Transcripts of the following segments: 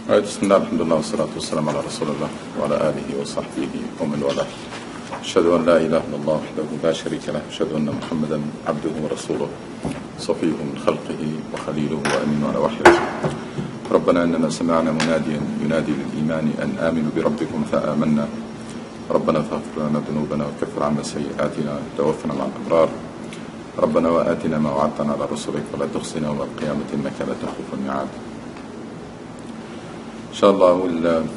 بسم الله الحمد لله والصلاة والسلام على رسول الله وعلى آله وصحبه ومن والاه. أشهد أن لا إله إلا الله وحده لا شريك له، أشهد أن محمدا عبده ورسوله صفيه من خلقه وخليله وأمين على وحيه. ربنا إننا سمعنا مناديا ينادي للإيمان أن آمنوا بربكم فآمنا. ربنا فاغفر لنا ذنوبنا وكفر عنا سيئاتنا وتوفنا مع الأبرار. ربنا وآتنا ما وعدتنا على رسلك ولا تخزنا يوم القيامة إنك لا تخلف الميعاد. Inshallah, we'll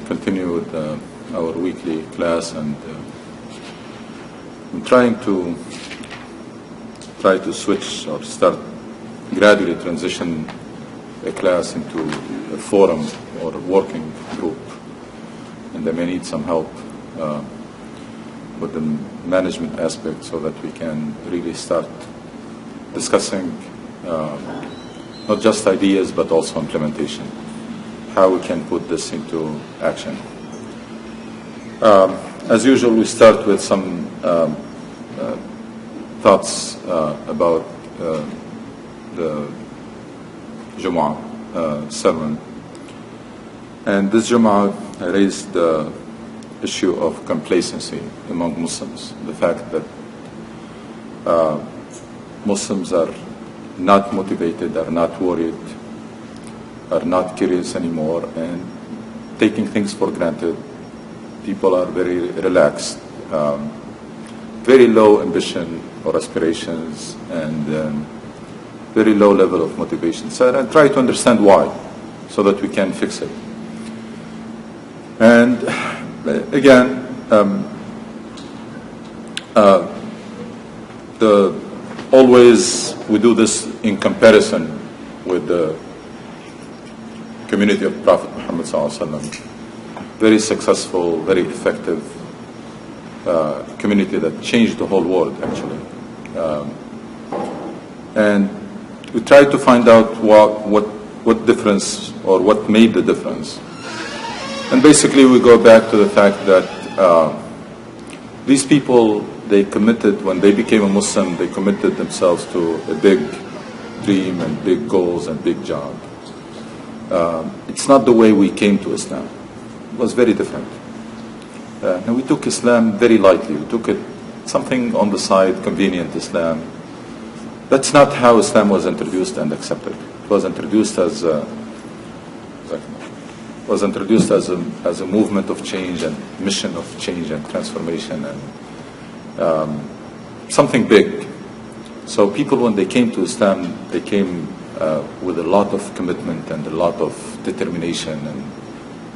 continue with our weekly class, and I'm trying to switch or start gradually transition a class into a forum or a working group, and I may need some help with the management aspect so that we can really start discussing not just ideas but also implementation, how we can put this into action. As usual, we start with some thoughts about the Jumu'ah sermon. And this Jumu'ah raised the issue of complacency among Muslims, the fact that Muslims are not motivated, are not worried, are not curious anymore, and taking things for granted. People are very relaxed, very low ambition or aspirations, and very low level of motivation. So I try to understand why, so that we can fix it. And again, always we do this in comparison with the community of Prophet Muhammad ﷺ, very successful, very effective community that changed the whole world actually. And we try to find out what difference or what made the difference. And basically we go back to the fact that these people, they committed, when they became a Muslim, they committed themselves to a big dream and big goals and big job. It's not the way we came to Islam. It was very different. And we took Islam very lightly. We took it something on the side, convenient Islam. That's not how Islam was introduced and accepted. It was introduced as a movement of change and mission of change and transformation and something big. So people, when they came to Islam, they came with a lot of commitment and a lot of determination and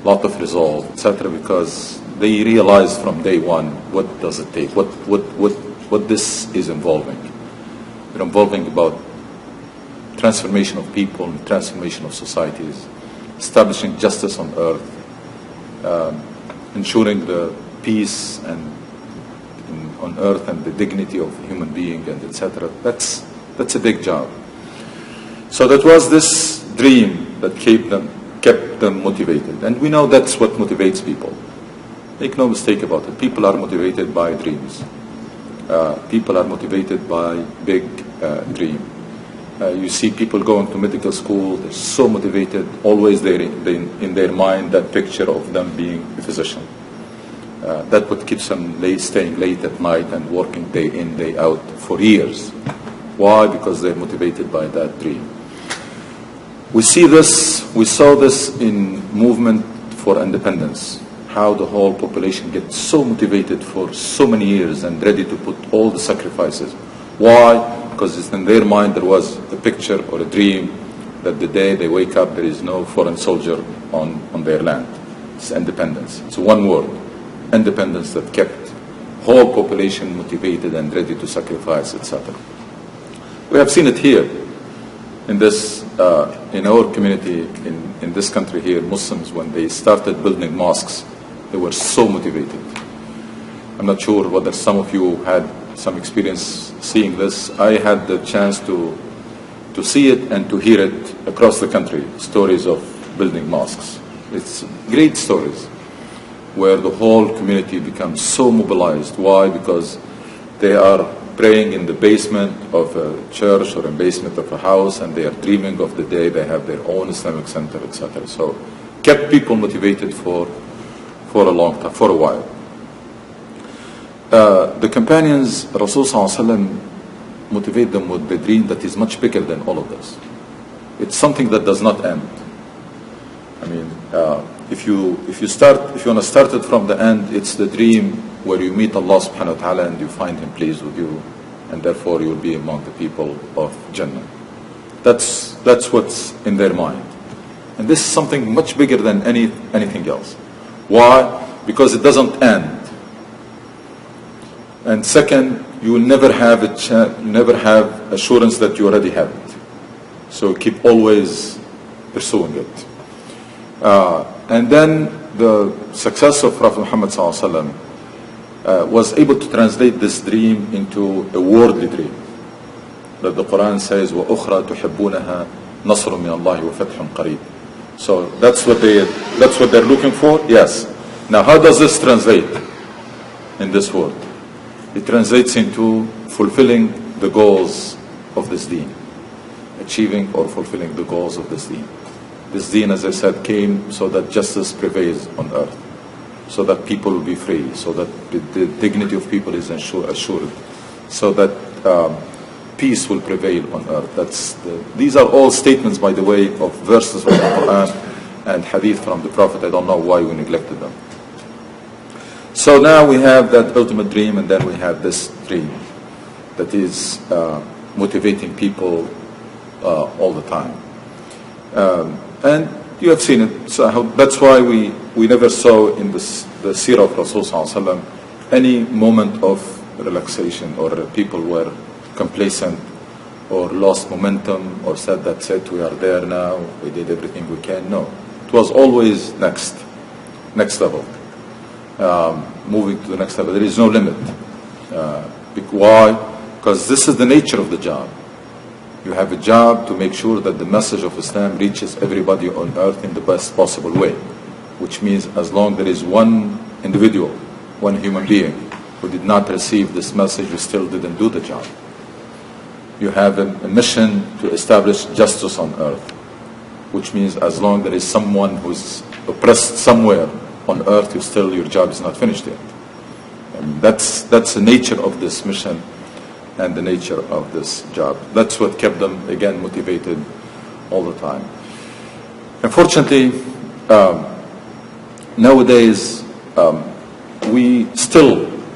a lot of resolve, etc., because they realized from day one what does it take, what this is involving. It's involving about transformation of people and transformation of societies, establishing justice on earth, ensuring the peace and on earth and the dignity of the human being, and etc. That's a big job. So that was this dream that kept them motivated. And we know that's what motivates people. Make no mistake about it. People are motivated by dreams. People are motivated by big dream. You see people going to medical school, they're so motivated, always in their mind that picture of them being a physician. That what keeps them staying late at night and working day in, day out for years. Why? Because they're motivated by that dream. We saw this in movement for independence, how the whole population gets so motivated for so many years and ready to put all the sacrifices. Why? Because in their mind there was a picture or a dream that the day they wake up there is no foreign soldier on their land. It's independence. It's one word, independence, that kept whole population motivated and ready to sacrifice, etc. We have seen it here in this in our community in this country here. Muslims, when they started building mosques, they were so motivated. I'm not sure whether some of you had some experience seeing this. I had the chance to see it and to hear it across the country, stories of building mosques. It's great stories where the whole community becomes so mobilized. Why? Because they are praying in the basement of a church or in the basement of a house, and they are dreaming of the day they have their own Islamic center, etc. So kept people motivated for a long time, for a while. The companions, Rasul Sallallahu Alaihi Wasallam, motivate them with the dream that is much bigger than all of this. It's something that does not end. I mean, if you want to start it from the end, it's the dream where you meet Allah subhanahu wa ta'ala and you find Him pleased with you, and therefore you will be among the people of Jannah. That's what's in their mind. And this is something much bigger than anything else. Why? Because it doesn't end. And second, you will never have assurance that you already have it. So keep always pursuing it. And then the success of Prophet Muhammad Sallallahu Alaihi Wasallam was able to translate this dream into a worldly dream. That the Quran says, وَأُخْرَى تُحِبُّونَهَا نَصْرٌ مِنَ اللَّهِ وَفَتْحٌ قَرِيبٌ. So that's what they're looking for? Yes. Now how does this translate in this world? It translates into fulfilling the goals of this deen. Achieving or fulfilling the goals of this deen. This deen, as I said, came so that justice prevails on earth, so that people will be free, so that the dignity of people is assured, so that peace will prevail on earth. These are all statements, by the way, of verses from the Quran and hadith from the Prophet. I don't know why we neglected them. So now we have that ultimate dream, and then we have this dream that is motivating people all the time. And you have seen it. So that's why we never saw in the seerah of Rasul Sallallahu Alaihi Wasallam any moment of relaxation, or people were complacent or lost momentum or said, that's it, we are there now, we did everything we can. No, it was always next level, moving to the next level. There is no limit. Why? Because this is the nature of the job. You have a job to make sure that the message of Islam reaches everybody on earth in the best possible way, which means as long there is one individual, one human being who did not receive this message, you still didn't do the job. You have a mission to establish justice on earth, which means as long there is someone who's oppressed somewhere on earth, your job is not finished yet. And that's the nature of this mission and the nature of this job. That's what kept them, again, motivated all the time. Unfortunately, nowadays,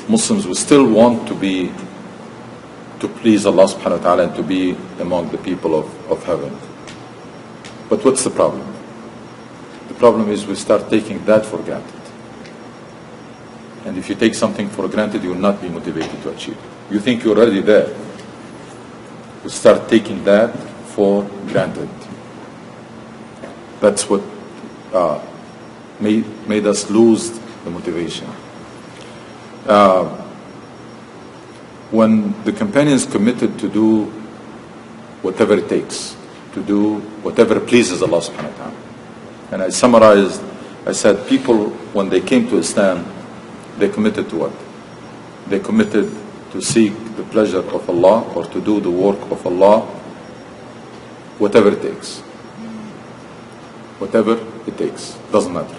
Muslims, we still want to please Allah subhanahu wa ta'ala and to be among the people of heaven. But what's the problem? The problem is we start taking that for granted. And if you take something for granted, you will not be motivated to achieve it. You think you're already there. You start taking that for granted. That's what made us lose the motivation. When the companions committed to do whatever it takes, to do whatever pleases Allah subhanahu wa ta'ala. And I summarized, I said people, when they came to Islam, they committed to what? They committed to seek the pleasure of Allah, or to do the work of Allah, whatever it takes. Whatever it takes, doesn't matter.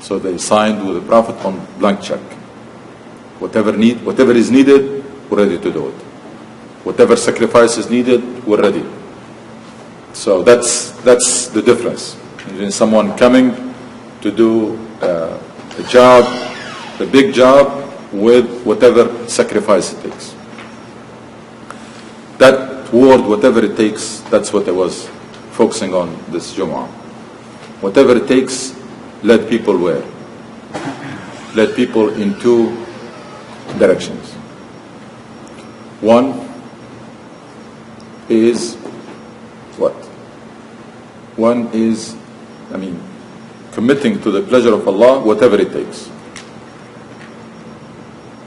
So they signed with the Prophet on blank check. Whatever is needed, we're ready to do it. Whatever sacrifice is needed, we're ready. So that's the difference between someone coming to do a job, a big job, with whatever sacrifice it takes. That word, whatever it takes, that's what I was focusing on this Jumu'ah. Whatever it takes, led people where? Led people in two directions. One is what? One is, committing to the pleasure of Allah, whatever it takes.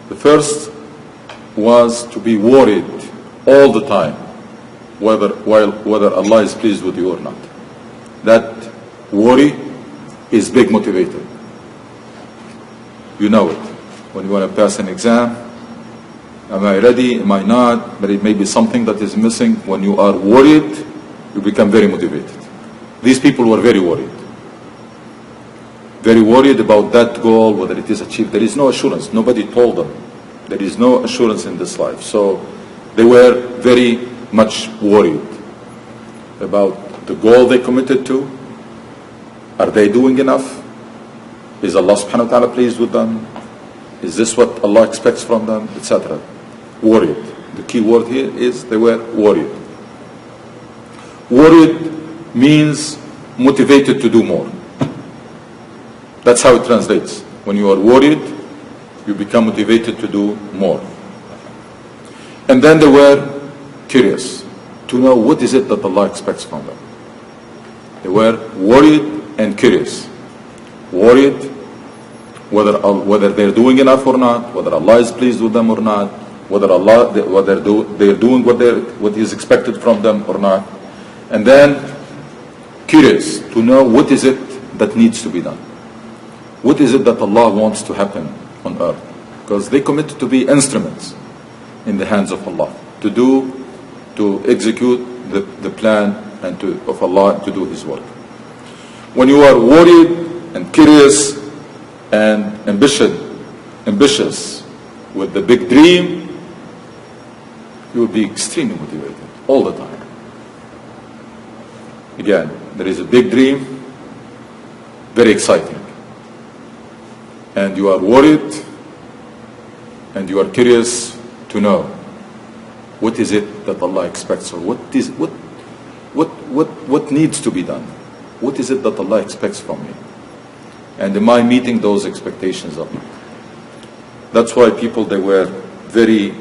The first was to be worried all the time whether Allah is pleased with you or not. That worry is big motivator. You know it. When you want to pass an exam, Am I ready? Am I not? But it may be something that is missing. When you are worried, you become very motivated. These people were very worried. Very worried about that goal, whether it is achieved. There is no assurance. Nobody told them. There is no assurance in this life. So they were very much worried about the goal they committed to. Are they doing enough? Is Allah subhanahu wa ta'ala pleased with them? Is this what Allah expects from them? Etc. Worried. The key word here is they were worried. Worried means motivated to do more. That's how it translates. When you are worried, you become motivated to do more. And then they were curious to know what is it that Allah expects from them. They were worried and curious. Worried whether they're doing enough or not, whether Allah is pleased with them or not, whether they're doing what is expected from them or not. And then curious to know what is it that needs to be done. What is it that Allah wants to happen on earth? Because they committed to be instruments in the hands of Allah, to execute the plan of Allah to do His work. When you are worried and curious and ambitious with the big dream, you will be extremely motivated all the time. Again, there is a big dream, very exciting. And you are worried and you are curious to know what is it that Allah expects, or what needs to be done. What is it that Allah expects from me? And am I meeting those expectations of me? That's why people, they were very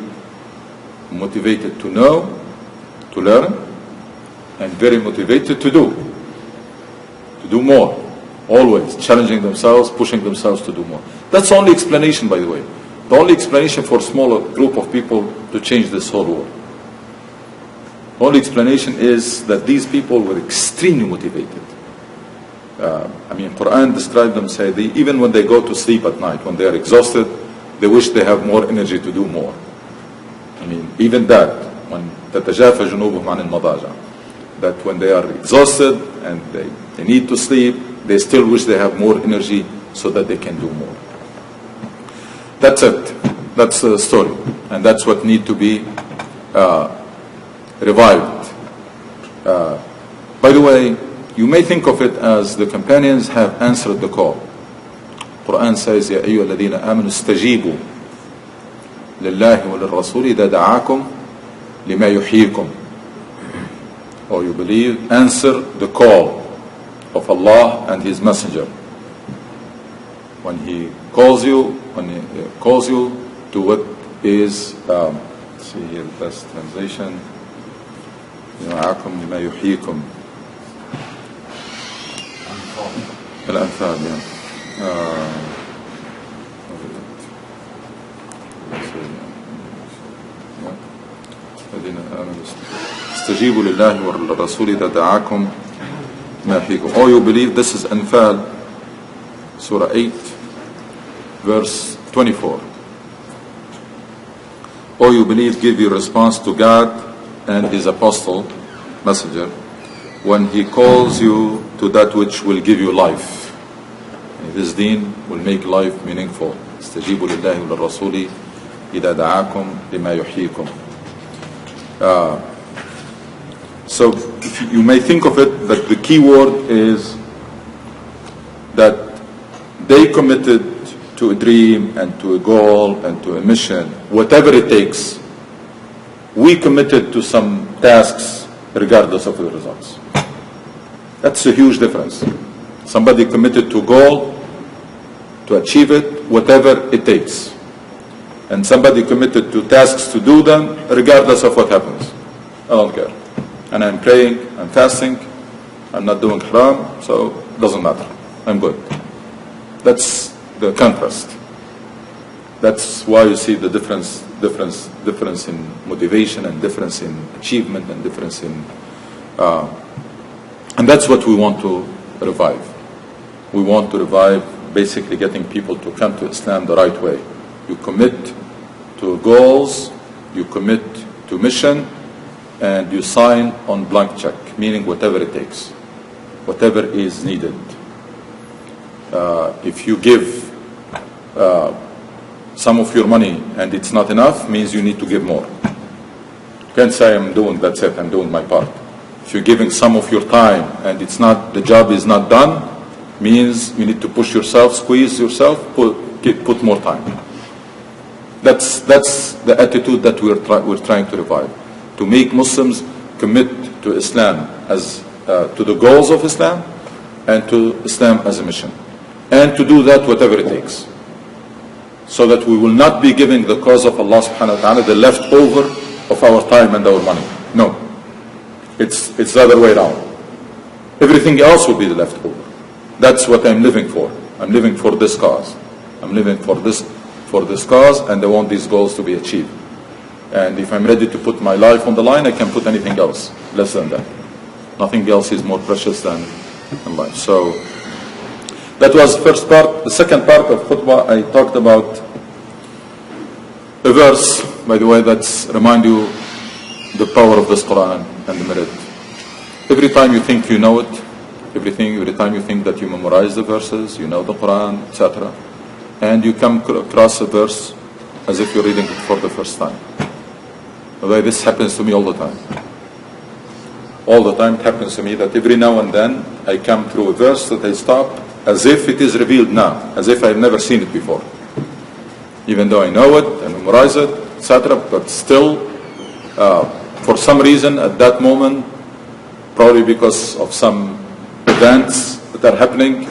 motivated to know, to learn, and very motivated to do more. Always challenging themselves, pushing themselves to do more. That's the only explanation, by the way. The only explanation for a smaller group of people to change this whole world. The only explanation is that these people were extremely motivated. Quran described them, say, even when they go to sleep at night, when they are exhausted, they wish they have more energy to do more. Even that, when تتجافى جنوبهم عن المضاجع, that when they are exhausted and they need to sleep, they still wish they have more energy so that they can do more. That's it. That's the story. And that's what needs to be revived. By the way, you may think of it as the companions have answered the call. Quran says, يَا أَيُّهَا الَّذِينَ آمَنُوا اسْتَجِيبُوا لِلَّهِ وَلِلرَّسُولِ إِذَا دَعَاكُمْ لِمَا يُحْيِيكُمْ. Or you believe, answer the call of Allah and His Messenger. When He calls you to what is, see here the best translation, دعاكم لما يحييكم. الأنفال, الذين آمنوا استجيبوا لله والرسول إذا دعاكم ما يحييكم. Oh, you believe, this is Anfal, Surah 8, verse 24. Oh, you believe, give your response to God and His apostle, messenger, when He calls you to that which will give you life. This deen will make life meaningful. استجيبوا لله والرسول إذا دعاكم لما يحييكم. So you may think of it that the key word is that they committed to a dream and to a goal and to a mission, whatever it takes. We committed to some tasks regardless of the results. That's a huge difference. Somebody committed to a goal, to achieve it, whatever it takes. And somebody committed to tasks to do them regardless of what happens. I don't care. And I'm praying, I'm fasting, I'm not doing haram, so it doesn't matter. I'm good. That's the contrast. That's why you see the difference in motivation, and difference in achievement, and difference in and that's what we want to revive. We want to revive basically getting people to come to Islam the right way. You commit to goals You commit to mission and you sign on blank check, meaning whatever it takes, whatever is needed. If you give some of your money and it's not enough, means you need to give more. You can't say that's it, I'm doing my part. If you're giving some of your time and the job is not done, means you need to push yourself, squeeze yourself, put more time. That's the attitude that we're trying to revive, to make Muslims commit to Islam as to the goals of Islam and to Islam as a mission, and to do that whatever it takes, so that we will not be giving the cause of Allah subhanahu wa ta'ala the leftover of our time and our money. No, it's the other way around. Everything else will be the leftover. That's what I'm living for. I'm living for this cause. I'm living for this cause, and I want these goals to be achieved. And if I'm ready to put my life on the line, I can put anything else less than that. Nothing else is more precious than life. So that was the first part. The second part of khutbah, I talked about a verse, by the way, that's remind you the power of this Quran and the merit. Every time you think you know it, every time you think that you memorize the verses, you know the Quran, etc., and you come across a verse as if you're reading it for the first time. By the way, this happens to me all the time. All the time it happens to me that every now and then I come through a verse that I stop as if it is revealed now, as if I've never seen it before. Even though I know it, I memorize it, etc., but still, for some reason at that moment, probably because of some events that are happening,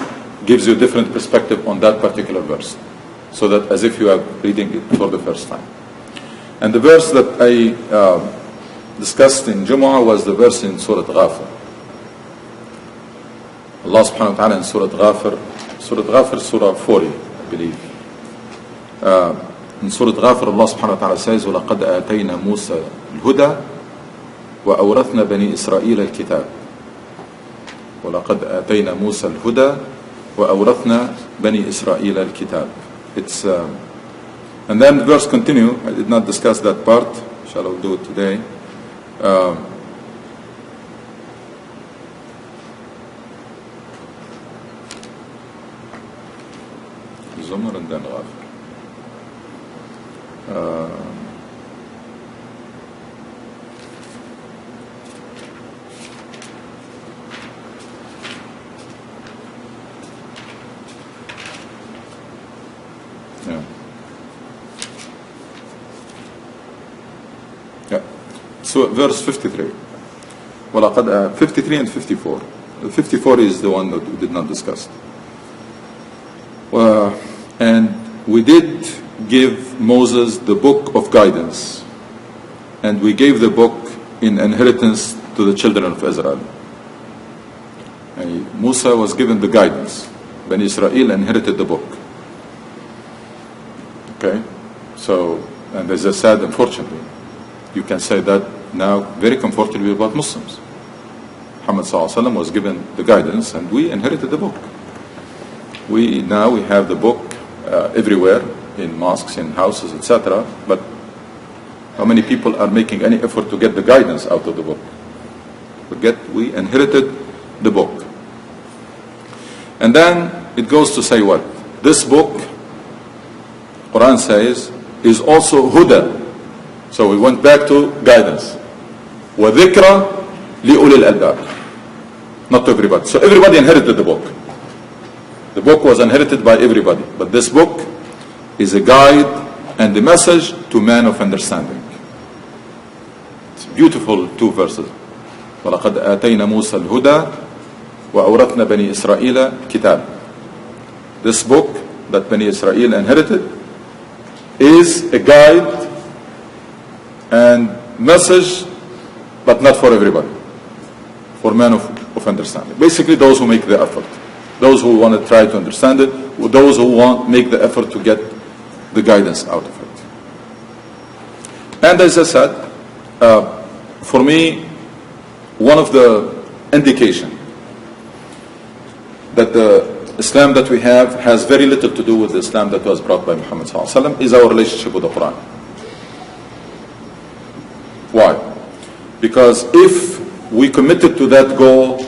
gives you a different perspective on that particular verse, so that as if you are reading it for the first time. And the verse that I discussed in Jumu'ah was the verse in Surah Ghafir. Allah subhanahu wa ta'ala in Surah Ghafir, Surah 40, I believe. In Surah Ghafir, Allah subhanahu wa ta'ala says, وَلَقَدْ آتَيْنَا مُوسَى الْهُدَى وَأَوْرَثْنَا بَنِي إِسْرَائِيلَ الْكِتَابِ. وَلَقَدْ آتَيْنَا مُوسَى الْهُدَى وَأَوْرَثْنَا بَنِي إِسْرَائِيلَ الْكِتَابِ. It's and then the verse continue. I did not discuss that part. Shall I do it today? Zumar and then Ghafir. So verse 53. 53 and 54. 54 is the one that we did not discuss. And we did give Moses the book of guidance, and we gave the book in inheritance to the children of Israel. And Musa was given the guidance. Bani Israel inherited the book. Okay? So, and as I said, unfortunately, you can say that now very comfortably about Muslims. Muhammad ﷺ was given the guidance and we inherited the book. We have the book everywhere, in mosques, in houses, etc. But how many people are making any effort to get the guidance out of the book? We inherited the book. And then it goes to say what? This book, Quran says, is also huda. So we went back to guidance. وَذِكْرَ لِأُولِي الْأَلْبَابِ. Not to everybody. So everybody inherited the book. The book was inherited by everybody. But this book is a guide and a message to man of understanding. It's beautiful two verses. وَلَقَدْ آتَيْنَا مُوسَى الْهُدَى وَأَوْرَثْنَا بَنِي إِسْرَائِيلَ كِتَابًا. This book that Bani Israel inherited is a guide and message, but not for everybody, for men of understanding. Basically those who make the effort, those who want to try to understand it, those who make the effort to get the guidance out of it. And as I said, for me, one of the indication that the Islam that we have has very little to do with the Islam that was brought by Muhammad ﷺ is our relationship with the Quran. Why? Because if we committed to that goal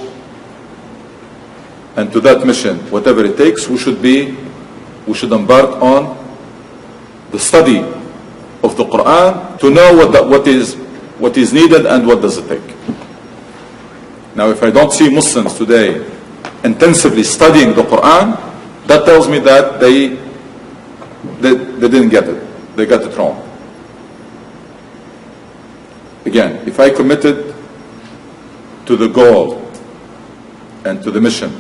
and to that mission, whatever it takes, we should embark on the study of the Quran to know what is needed and what does it take. Now, if I don't see Muslims today intensively studying the Quran, that tells me that they didn't get it. They got it wrong. Again, if I committed to the goal and to the mission,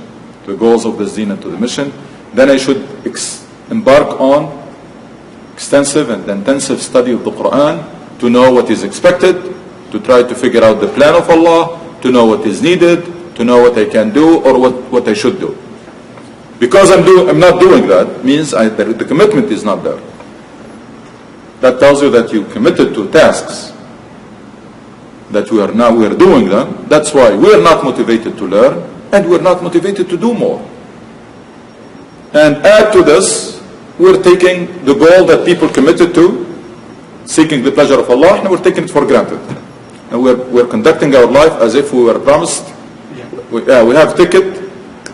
to the goals of the deen and to the mission, then I should embark on extensive and intensive study of the Quran to know what is expected, to try to figure out the plan of Allah, to know what is needed, to know what I can do or what I should do. Because I'm not doing that means the commitment is not there. That tells you that you committed to tasks that we are doing them. That's why we are not motivated to learn and we're not motivated to do more. And add to this, we're taking the goal that people committed to, seeking the pleasure of Allah, and we're taking it for granted. And we're conducting our life as if we were promised. We have ticket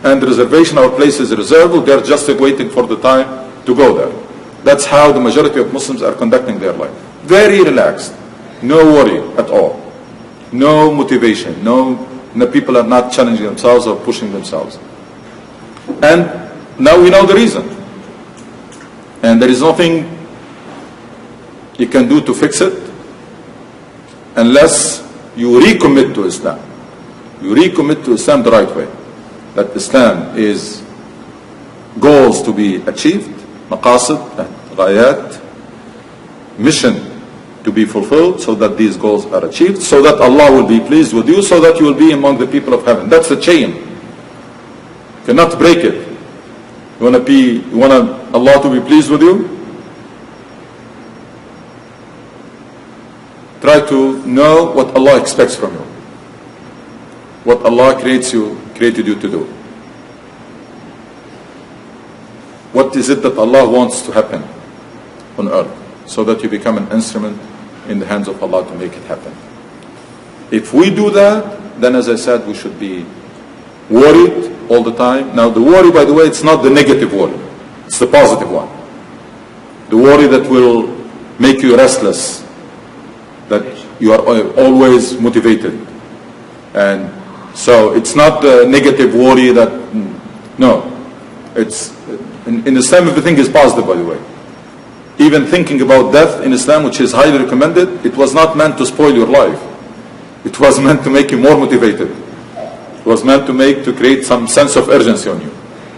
and reservation, our place is reserved, they're just waiting for the time to go there. That's how the majority of Muslims are conducting their life. Very relaxed, no worry at all, no motivation, the people are not challenging themselves or pushing themselves. And now we know the reason. And there is nothing you can do to fix it unless you recommit to Islam. You recommit to Islam the right way. That Islam is goals to be achieved, maqasid, ghayat, mission to be fulfilled so that these goals are achieved, so that Allah will be pleased with you, so that you will be among the people of heaven. That's the chain. You cannot break it. You want Allah to be pleased with you? Try to know what Allah expects from you. What Allah created you to do. What is it that Allah wants to happen on earth so that you become an instrument in the hands of Allah to make it happen. If we do that, then as I said, we should be worried all the time. Now the worry, by the way, it's not the negative worry. It's the positive one. The worry that will make you restless, that you are always motivated. And so it's not the negative worry that, no. It's, in Islam everything is positive, by the way. Even thinking about death in Islam, which is highly recommended, it was not meant to spoil your life. It was meant to make you more motivated. It was meant to create some sense of urgency on you.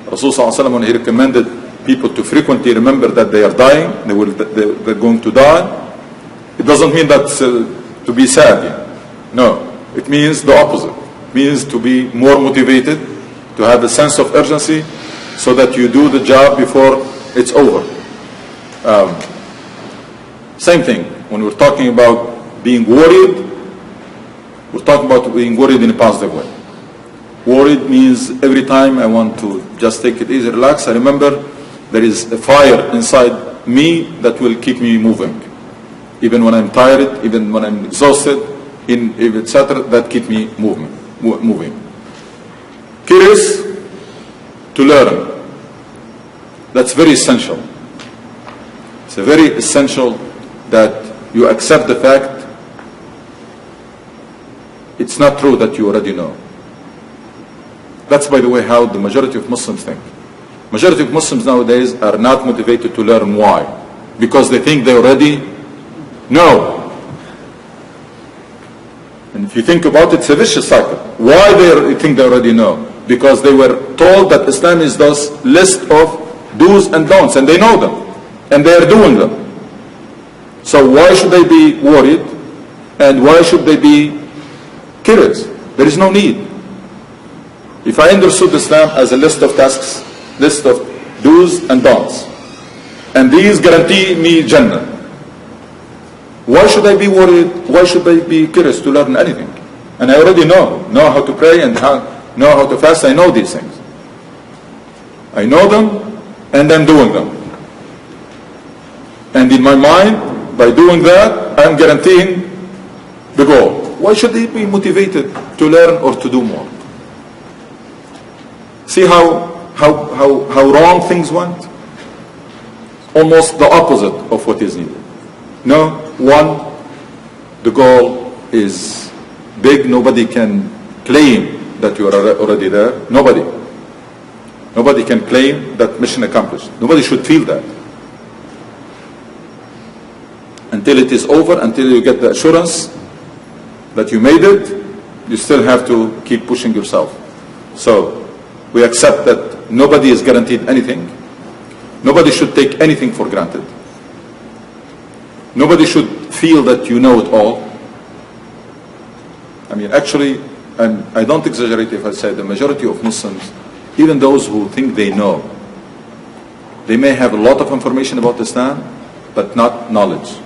Rasulullah, when he recommended people to frequently remember that they are dying, they're going to die, it doesn't mean that to be sad. No, it means the opposite. It means to be more motivated, to have a sense of urgency, so that you do the job before it's over. Same thing, when we're talking about being worried, we're talking about being worried in a positive way. Worried means every time I want to just take it easy, relax, I remember there is a fire inside me that will keep me moving. Even when I'm tired, even when I'm exhausted, etc., that keep me moving. Curious to learn. That's very essential. It's very essential that you accept the fact it's not true that you already know. That's, by the way, how the majority of Muslims think. Majority of Muslims nowadays are not motivated to learn. Why? Because they think they already know. And if you think about it, it's a vicious cycle. Why they think they already know? Because they were told that Islam is this list of do's and don'ts, and they know them, and they are doing them. So why should they be worried, and why should they be curious? There is no need. If I understood Islam as a list of tasks, list of do's and don'ts, and these guarantee me Jannah, why should I be worried? Why should I be curious to learn anything? And I already know how to pray and know how to fast. I know these things. I know them, and I'm doing them. And in my mind, by doing that, I'm guaranteeing the goal. Why should they be motivated to learn or to do more? See how wrong things went? Almost the opposite of what is needed. No, one, the goal is big. Nobody can claim that you are already there. Nobody can claim that mission accomplished. Nobody should feel that. Until it is over, until you get the assurance that you made it, you still have to keep pushing yourself. So we accept that nobody is guaranteed anything. Nobody should take anything for granted. Nobody should feel that you know it all. I mean, actually, and I don't exaggerate if I say the majority of Muslims, even those who think they know, they may have a lot of information about Islam, but not knowledge.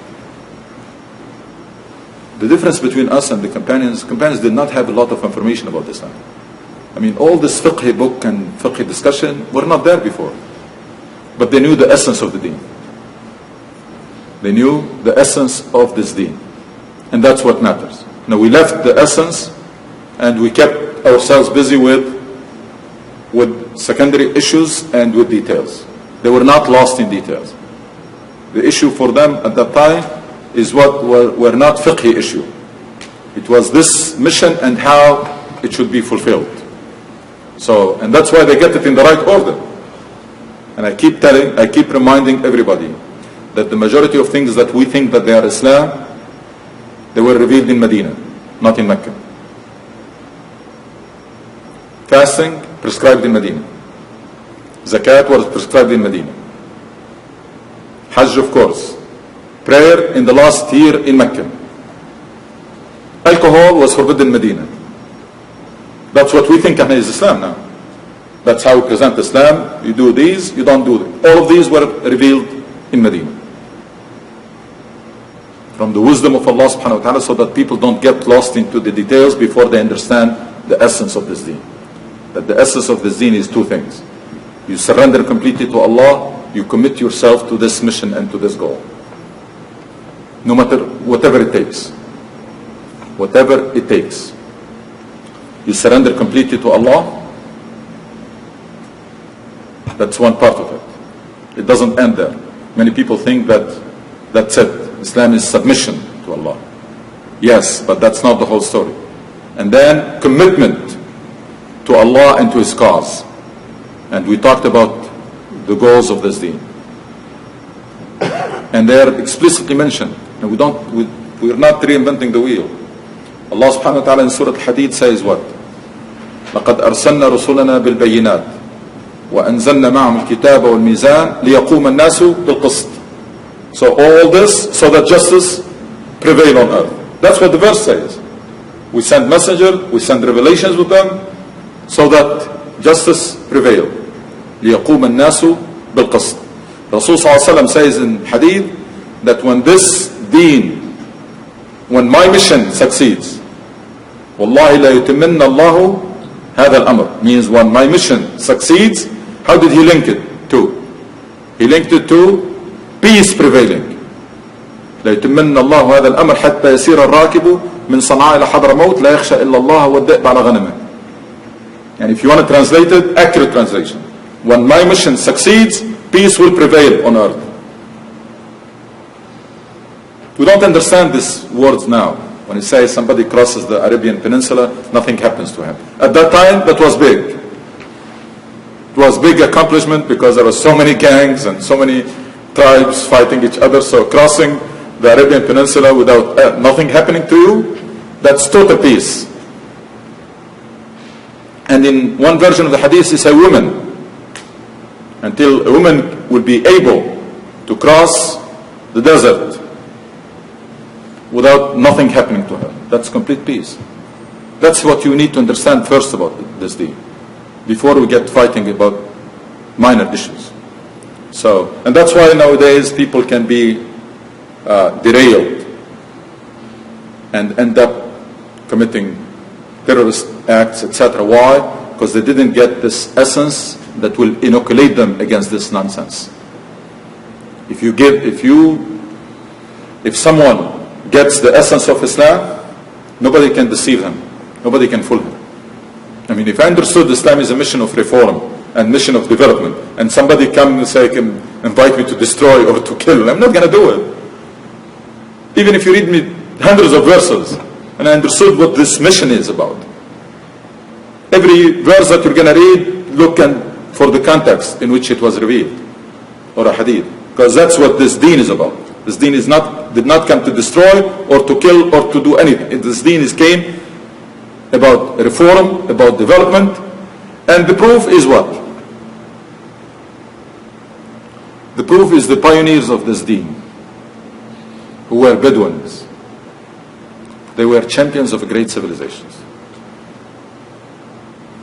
The difference between us and the companions did not have a lot of information about Islam. I mean, all this fiqh book and fiqh discussion were not there before. But they knew the essence of the deen. They knew the essence of this deen. And that's what matters. Now we left the essence and we kept ourselves busy with secondary issues and with details. They were not lost in details. The issue for them at that time is what were not fiqh issue. It was this mission and how it should be fulfilled. So, and that's why they get it in the right order. And I keep reminding everybody that the majority of things that we think that they are Islam, they were revealed in Medina, not in Mecca. Fasting, prescribed in Medina. Zakat was prescribed in Medina. Hajj, of course. Prayer in the last year in Mecca. Alcohol was forbidden in Medina. That's what we think is Islam now. That's how we present Islam. You do these, you don't do them. All of these were revealed in Medina. From the wisdom of Allah subhanahu wa ta'ala, so that people don't get lost into the details before they understand the essence of this deen. That the essence of this deen is two things. You surrender completely to Allah, you commit yourself to this mission and to this goal. No matter whatever it takes. Whatever it takes. You surrender completely to Allah. That's one part of it. It doesn't end there. Many people think that that's it. Islam is submission to Allah. Yes, but that's not the whole story. And then commitment to Allah and to His cause. And we talked about the goals of this deen. And they are explicitly mentioned. And we're not reinventing the wheel. Allah subhanahu wa ta'ala in Surah Al-Hadid says what? لَقَدْ أَرْسَلْنَا رُسُلَنَا بِالْبَيِّنَاتِ وَأَنزَلْنَا مَعَهُمُ الْكِتَابَ وَالْمِيزَانَ لِيَقُومَ النَّاسُ بِالْقِسْطِ. So all this so that justice prevail on earth. That's what the verse says. We send messengers, we send revelations with them so that justice prevail. لِيَقُومَ النَّاسُ بِالْقِسْطِ. Rasul sallallahu alaihi wasallam says in hadith that when this deen, when my mission succeeds, وَاللَّهِ لَا يُتِمِنَّ اللَّهُ هذا الأمر, means when my mission succeeds, how did he link it to? He linked it to peace prevailing. لا يتمن الله هذا الأمر حتى يسير الراكب من صنعاء إلى حضرموت لا يخشى إلا الله والذئب على غنمه. And if you want to translate it, accurate translation. When my mission succeeds, peace will prevail on earth. We don't understand these words now. When he says somebody crosses the Arabian Peninsula, nothing happens to him. At that time, that was big. It was big accomplishment because there were so many gangs and so many tribes fighting each other. So crossing the Arabian Peninsula without nothing happening to you, that's total peace. And in one version of the hadith, he said women. Until a woman will be able to cross the desert without nothing happening to her. That's complete peace. That's what you need to understand first about this deen, before we get fighting about minor issues. So, and that's why nowadays people can be derailed and end up committing terrorist acts, etc. Why? Because they didn't get this essence that will inoculate them against this nonsense. If someone gets the essence of Islam, nobody can deceive him. Nobody can fool him. I mean, if I understood Islam is a mission of reform and mission of development, and somebody come and say, can invite me to destroy or to kill, I'm not going to do it. Even if you read me hundreds of verses, and I understood what this mission is about. Every verse that you're going to read, look for the context in which it was revealed, or a hadith, because that's what this deen is about. This deen did not come to destroy or to kill or to do anything. This deen came about reform, about development, and the proof is what? The proof is the pioneers of this deen, who were Bedouins. They were champions of great civilizations.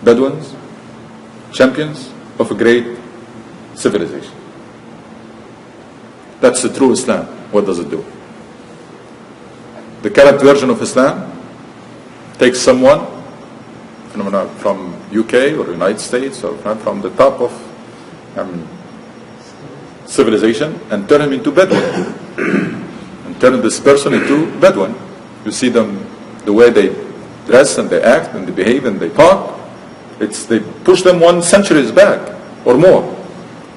Bedouins, champions of a great civilization. That's the true Islam. What does it do? The current version of Islam takes someone from UK or United States or from the top of civilization and turn him into Bedouin. And turn this person into Bedouin. You see them, the way they dress and they act and they behave and they talk. They push them 1 century back or more.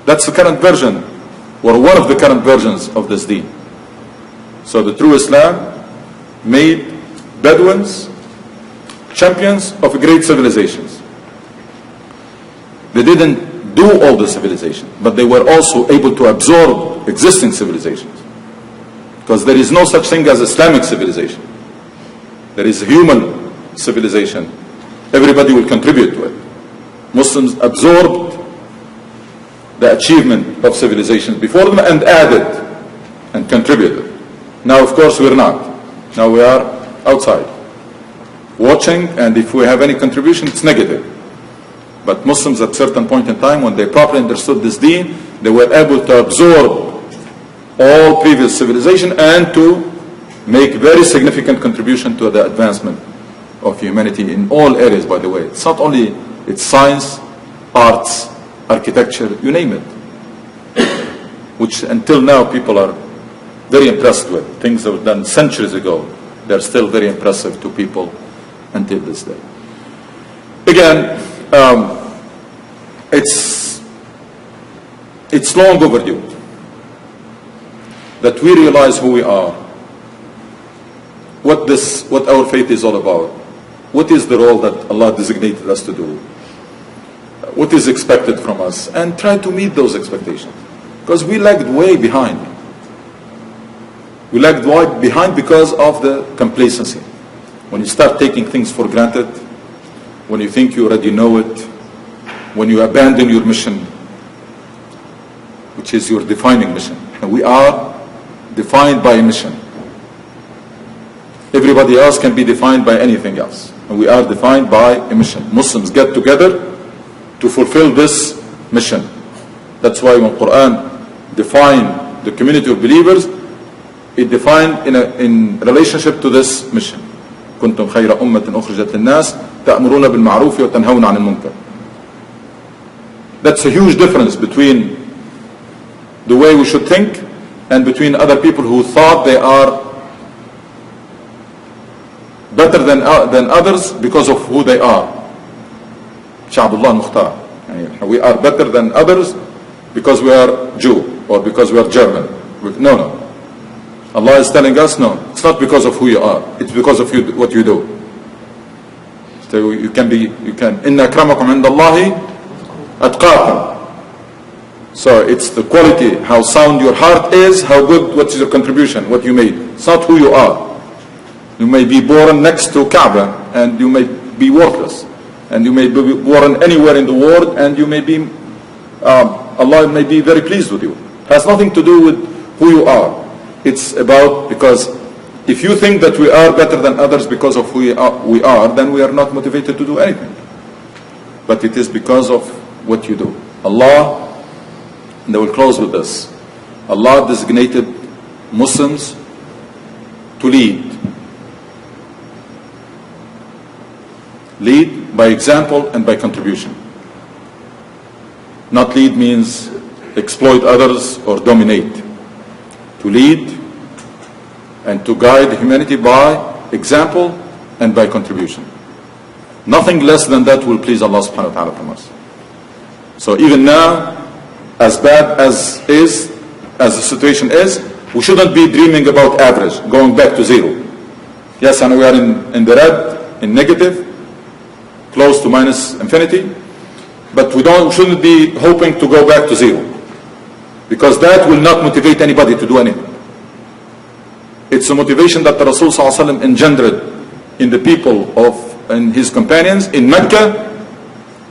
That's the current version, or one of the current versions of this deen. So the true Islam made Bedouins champions of great civilizations. They didn't do all the civilization, but they were also able to absorb existing civilizations. Because there is no such thing as Islamic civilization. There is human civilization. Everybody will contribute to it. Muslims absorbed the achievement of civilizations before them and added and contributed. Now, of course, we're not. Now we are outside, watching, and if we have any contribution, it's negative. But Muslims at a certain point in time, when they properly understood this deen, they were able to absorb all previous civilization and to make very significant contribution to the advancement of humanity in all areas, by the way. It's not only, it's science, arts, architecture, you name it. Which until now people are very impressed with. Things that were done centuries ago, they're still very impressive to people until this day. Again, it's long overdue that we realize who we are, what our faith is all about, what is the role that Allah designated us to do, what is expected from us, and try to meet those expectations. Because we lagged way behind. We lagged way behind because of the complacency. When you start taking things for granted, when you think you already know it, when you abandon your mission, which is your defining mission. And we are defined by a mission. Everybody else can be defined by anything else. And we are defined by a mission. Muslims get together to fulfill this mission. That's why when Quran defined the community of believers, it defined in relationship to this mission. كنتم خير أمة أخرجت للناس تأمرون بالمعروف وتنهون عن المنكر. That's a huge difference between the way we should think and between other people who thought they are better than others because of who they are. Sha'bullah Mukhtar. We are better than others because we are Jew or because we are German. No. Allah is telling us, no, it's not because of who you are. It's because of what you do. So you can, inna akramakum indallahi atqakum. So it's the quality, how sound your heart is, how good, what is your contribution, what you made. It's not who you are. You may be born next to Kaaba and you may be worthless. And you may be born anywhere in the world and you may be, Allah may be very pleased with you. It has nothing to do with who you are. It's about, because if you think that we are better than others because of who we are, then we are not motivated to do anything. But it is because of what you do. Allah, and I will close with this. Allah designated Muslims to lead. Lead by example and by contribution. Not lead means exploit others or dominate. To lead and to guide humanity by example and by contribution. Nothing less than that will please Allah subhanahu wa ta'ala from us. So even now, as bad as the situation is, we shouldn't be dreaming about average, going back to zero. Yes, and we are in the red, in negative, close to minus infinity, but we shouldn't be hoping to go back to zero, because that will not motivate anybody to do anything. It's a motivation that the Rasul ﷺ engendered in the people and his companions in Mecca,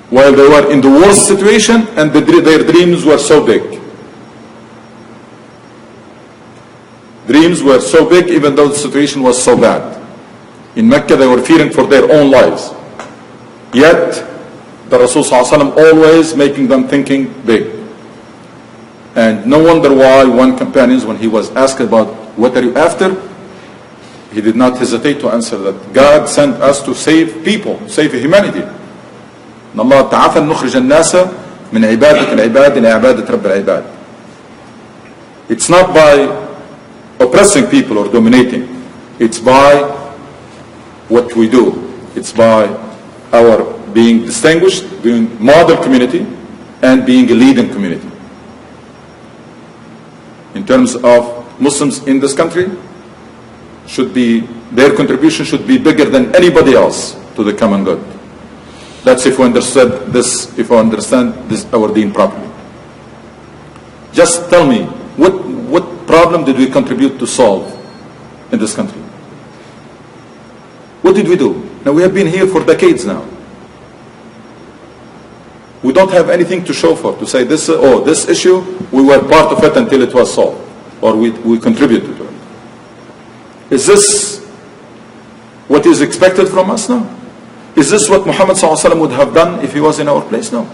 while they were in the worst situation and their dreams were so big. Dreams were so big even though the situation was so bad. In Mecca they were fearing for their own lives. Yet the Rasul ﷺ always making them thinking big. And no wonder why one companion, when he was asked about what are you after, he did not hesitate to answer that God sent us to save people, save humanity. إن الله تعالى نخرج الناس من عبادة العباد إلى عبادة رب العباد. It's not by oppressing people or dominating. It's by what we do. It's by our being distinguished, being model community, and being a leading community. In terms of Muslims in this country, their contribution should be bigger than anybody else to the common good. That's if we understand this, our deen properly. Just tell me, what problem did we contribute to solve in this country? What did we do? Now we have been here for decades now. We don't have anything to show for, to say this issue, we were part of it until it was solved, or we contributed to it. Is this what is expected from us? No. Is this what Muhammad ﷺ would have done if he was in our place? No.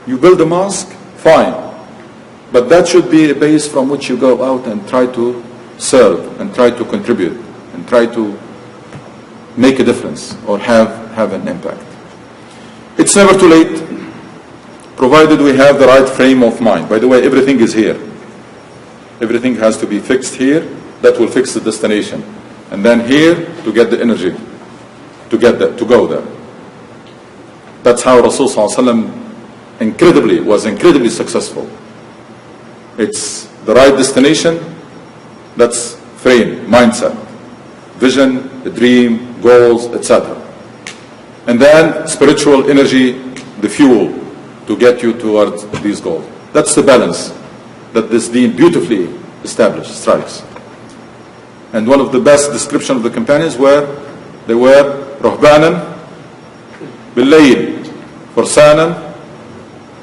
You build a mosque, fine. But that should be a base from which you go out and try to serve and try to contribute and try to make a difference or have an impact. It's never too late, provided we have the right frame of mind. By the way, everything is here. Everything has to be fixed here. That will fix the destination. And then here to get the energy to go there. That's how Rasul ﷺ was incredibly successful. It's the right destination, that's frame, mindset, vision, the dream, goals, etc. And then spiritual energy, the fuel to get you towards these goals. That's the balance that this deen beautifully established, strikes. And one of the best descriptions of the companions they were رهبانا بالليل فرسانا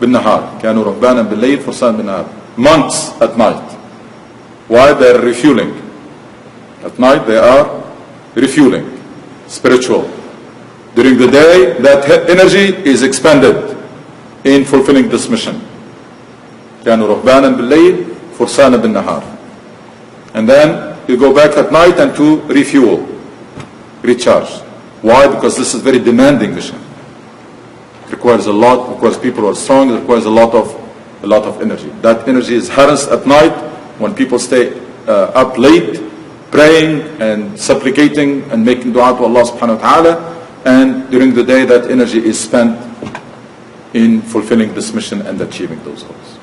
بالنهار. كانوا رهبانا بالليل فرسانا بالنهار. Monks at night. Why? They are refueling. At night they are refueling, spiritual. During the day, that energy is expended in fulfilling this mission. كانوا رهبانا بالليل فرسانا بالنهار. And then you go back at night and to refuel, recharge. Why? Because this is a very demanding mission. It requires a lot, requires people who are strong, it requires a lot of energy. That energy is harnessed at night when people stay up late, praying and supplicating and making dua to Allah subhanahu wa ta'ala. And during the day, that energy is spent in fulfilling this mission and achieving those goals.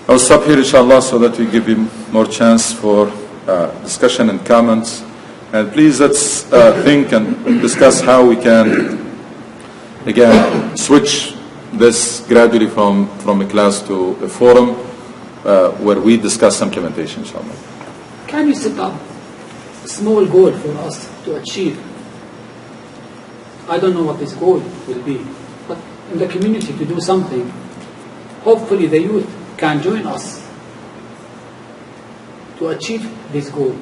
I'll stop here inshallah so that we give him more chance for discussion and comments. And please let's think and discuss how we can again switch this gradually from a class to a forum where we discuss implementation inshallah. Can you set up a small goal for us to achieve? I don't know what this goal will be, but in the community to do something, hopefully the youth can join us to achieve this goal.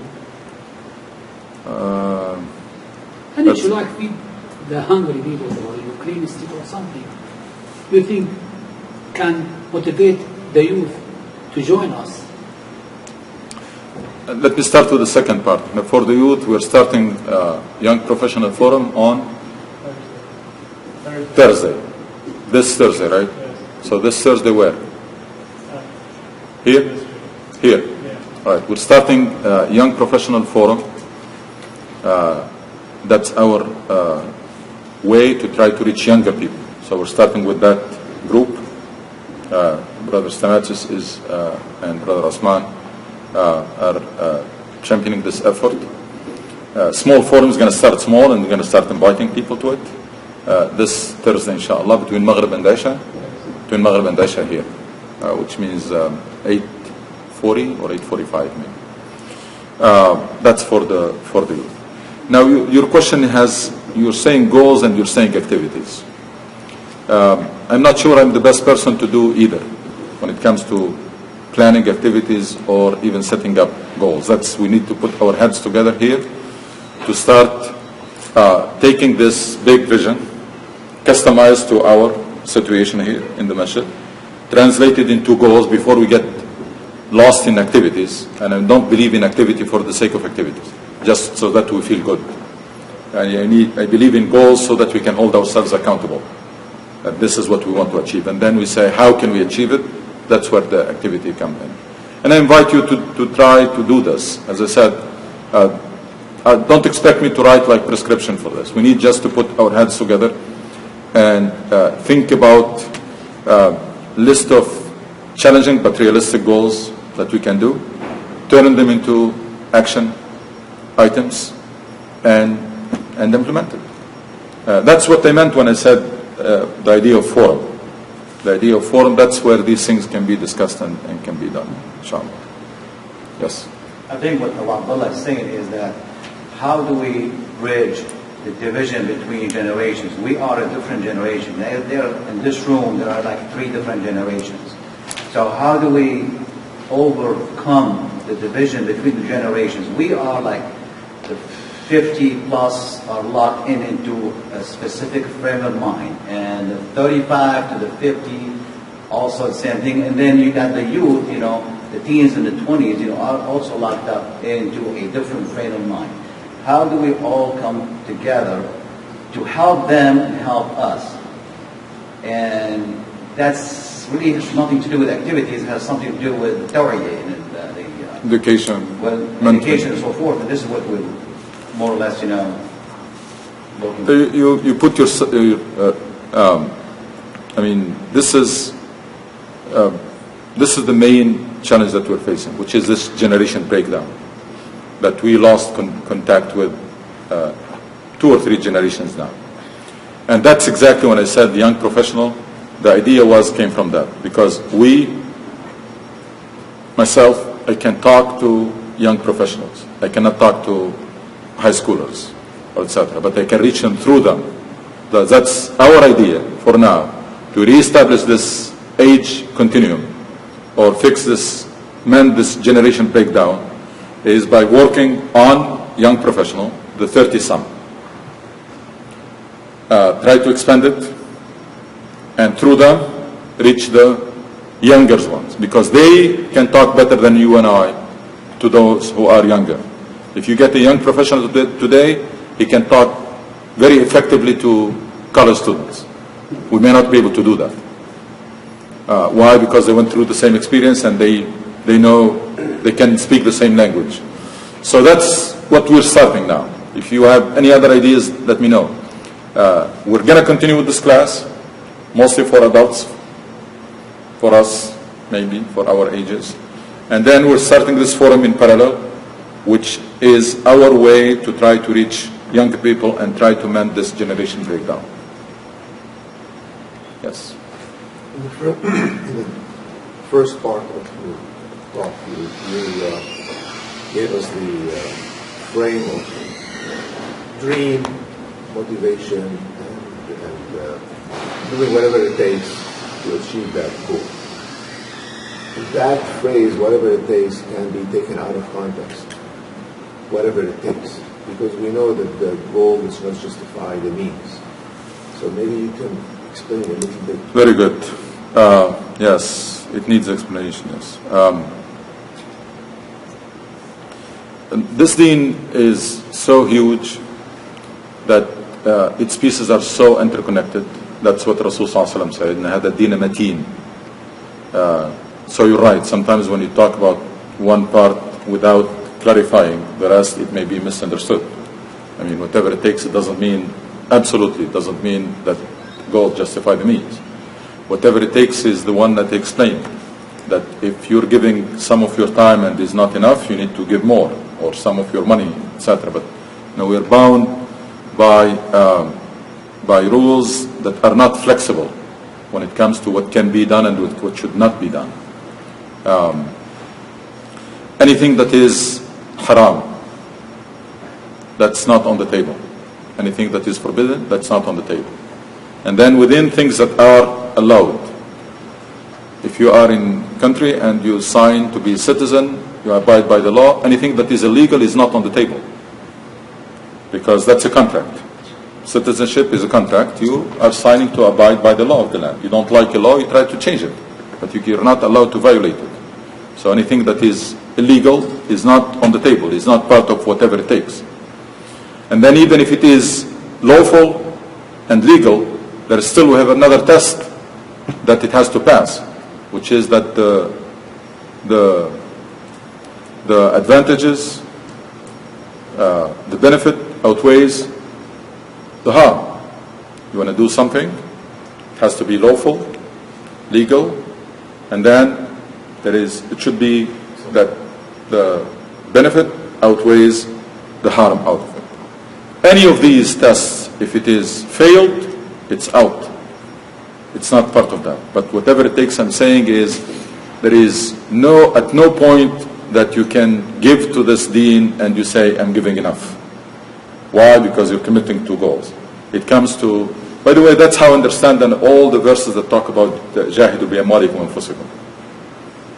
And it should like feed the hungry people or Ukrainian people or something. Do you think can motivate the youth to join us? Let me start with the second part. For the youth, we're starting Young Professional Forum on Thursday. This Thursday, right? Yes. So this Thursday where? Here? Here. Yeah. All right. We're starting Young Professional Forum that's our way to try to reach younger people. So we're starting with that group. Brother Stamatis is, and Brother Osman are championing this effort. Small forum is going to start small, and we're going to start inviting people to it this Thursday, inshallah, between Maghrib and Isha, here, which means 8:40 or 8:45 maybe. That's for the youth. Now, your question you're saying goals and you're saying activities. I'm not sure I'm the best person to do either when it comes to planning activities or even setting up goals. We need to put our heads together here to start taking this big vision, customized to our situation here in the masjid, translated into goals before we get lost in activities. And I don't believe in activity for the sake of activities, just so that we feel good. I believe in goals so that we can hold ourselves accountable. That this is what we want to achieve. And then we say, how can we achieve it? That's where the activity comes in. And I invite you to try to do this. As I said, don't expect me to write like prescription for this. We need just to put our heads together and think about list of challenging but realistic goals that we can do, turn them into action items, and implement it. That's what I meant when I said the idea of forum. The idea of forum, that's where these things can be discussed and can be done, inshallah. Yes? I think what Abdullah is saying is that how do we bridge the division between generations? We are a different generation. In this room, there are like 3 different generations. So how do we overcome the division between the generations? We are like the 50 plus are locked into a specific frame of mind, and the 35 to the 50 also the same thing. And then you got the youth, the teens and the 20s, are also locked up into a different frame of mind. How do we all come together to help them and help us? And that's really has nothing to do with activities. It has something to do with tawiyah and the education, education and so forth. And this is what we more or less, looking for. You put your this is the main challenge that we're facing, which is this generation breakdown, that we lost contact with 2 or 3 generations now. And that's exactly when I said the young professional, the idea came from that, because myself, I can talk to young professionals. I cannot talk to high schoolers, etc. But I can reach them through them. That's our idea for now, to reestablish this age continuum or mend this generation breakdown, is by working on young professional, the 30-some. Try to expand it, and through them reach the younger ones, because they can talk better than you and I to those who are younger. If you get a young professional today, he can talk very effectively to college students. We may not be able to do that. Why? Because they went through the same experience and they know they can speak the same language. So that's what we're starting now. If you have any other ideas, let me know. We're going to continue with this class, mostly for adults, for us, maybe, for our ages. And then we're starting this forum in parallel, which is our way to try to reach young people and try to mend this generation breakdown. Yes? In the first part of the talk, you gave us the frame of dream, motivation, and doing whatever it takes to achieve that goal. That phrase, whatever it takes, can be taken out of context. Whatever it takes, because we know that the goal does not justify the means. So maybe you can explain a little bit. Very good. Yes, it needs explanation, yes. This deen is so huge that its pieces are so interconnected. That's what Rasul Sallallahu Alaihi Wasallam said, هذا الدين متين. So you're right, sometimes when you talk about one part without clarifying the rest, it may be misunderstood. I mean, whatever it takes, it doesn't mean, absolutely, it doesn't mean that goals justify the means. Whatever it takes is the one that I explained, that if you're giving some of your time and is not enough, you need to give more, or some of your money, etc. But we're bound by rules that are not flexible when it comes to what can be done and what should not be done. Anything that is haram, that's not on the table. Anything that is forbidden, that's not on the table. And then within things that are allowed, if you are in country and you sign to be a citizen, you abide by the law, anything that is illegal is not on the table, because that's a contract. Citizenship is a contract. You are signing to abide by the law of the land. You don't like a law, you try to change it, but you're not allowed to violate it. So anything that is illegal is not on the table, is not part of whatever it takes. And then even if it is lawful and legal, there is still, we have another test that it has to pass, which is that the advantages, the benefit outweighs the harm. You want to do something, it has to be lawful, legal, and then it should be that the benefit outweighs the harm out of it. Any of these tests, if it is failed, it's out. It's not part of that. But whatever it takes, I'm saying is, there is at no point that you can give to this deen and you say, I'm giving enough. Why? Because you're committing to goals. It comes to, by the way, that's how I understand and all the verses that talk about jahidu bi amwalikum wa anfusikum.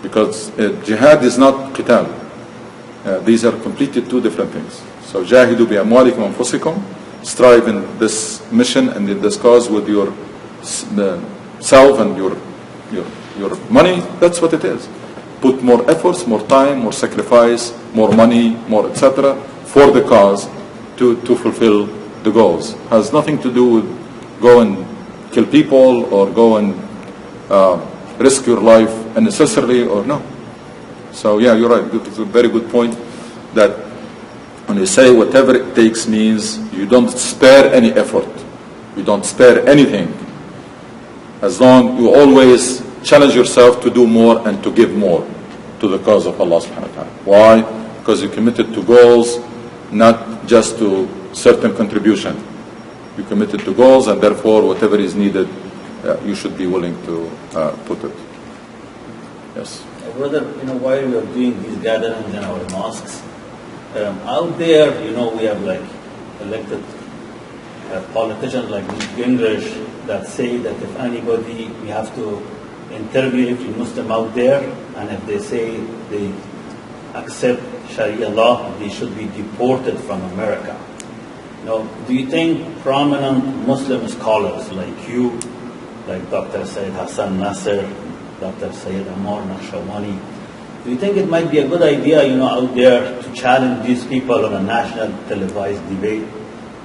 Because jihad is not qital. These are completely two different things. So jahidu bi amwalikum wa anfusikum, strive in this mission and in this cause with your self and your money. That's what it is. Put more efforts, more time, more sacrifice, more money, more etc. for the cause to fulfill the goals. Has nothing to do with go and kill people or go and risk your life unnecessarily or no. So yeah, you're right. It's a very good point that when you say whatever it takes means you don't spare any effort. You don't spare anything. As long you always challenge yourself to do more and to give more to the cause of Allah subhanahu wa ta'ala. Why? Because you're committed to goals, not just to certain contribution. You're committed to goals and therefore whatever is needed, you should be willing to put it. Yes. Brother, while we are doing these gatherings in our mosques, out there, we have like elected politicians like Gingrich that say that if anybody, we have to interview every Muslim out there, and if they say they accept Sharia law, they should be deported from America. Do you think prominent Muslim scholars like you, like Dr. Sayyid Hassan Nasser, Dr. Sayyid Ammar Naqshbandi, do you think it might be a good idea, out there to challenge these people on a national televised debate?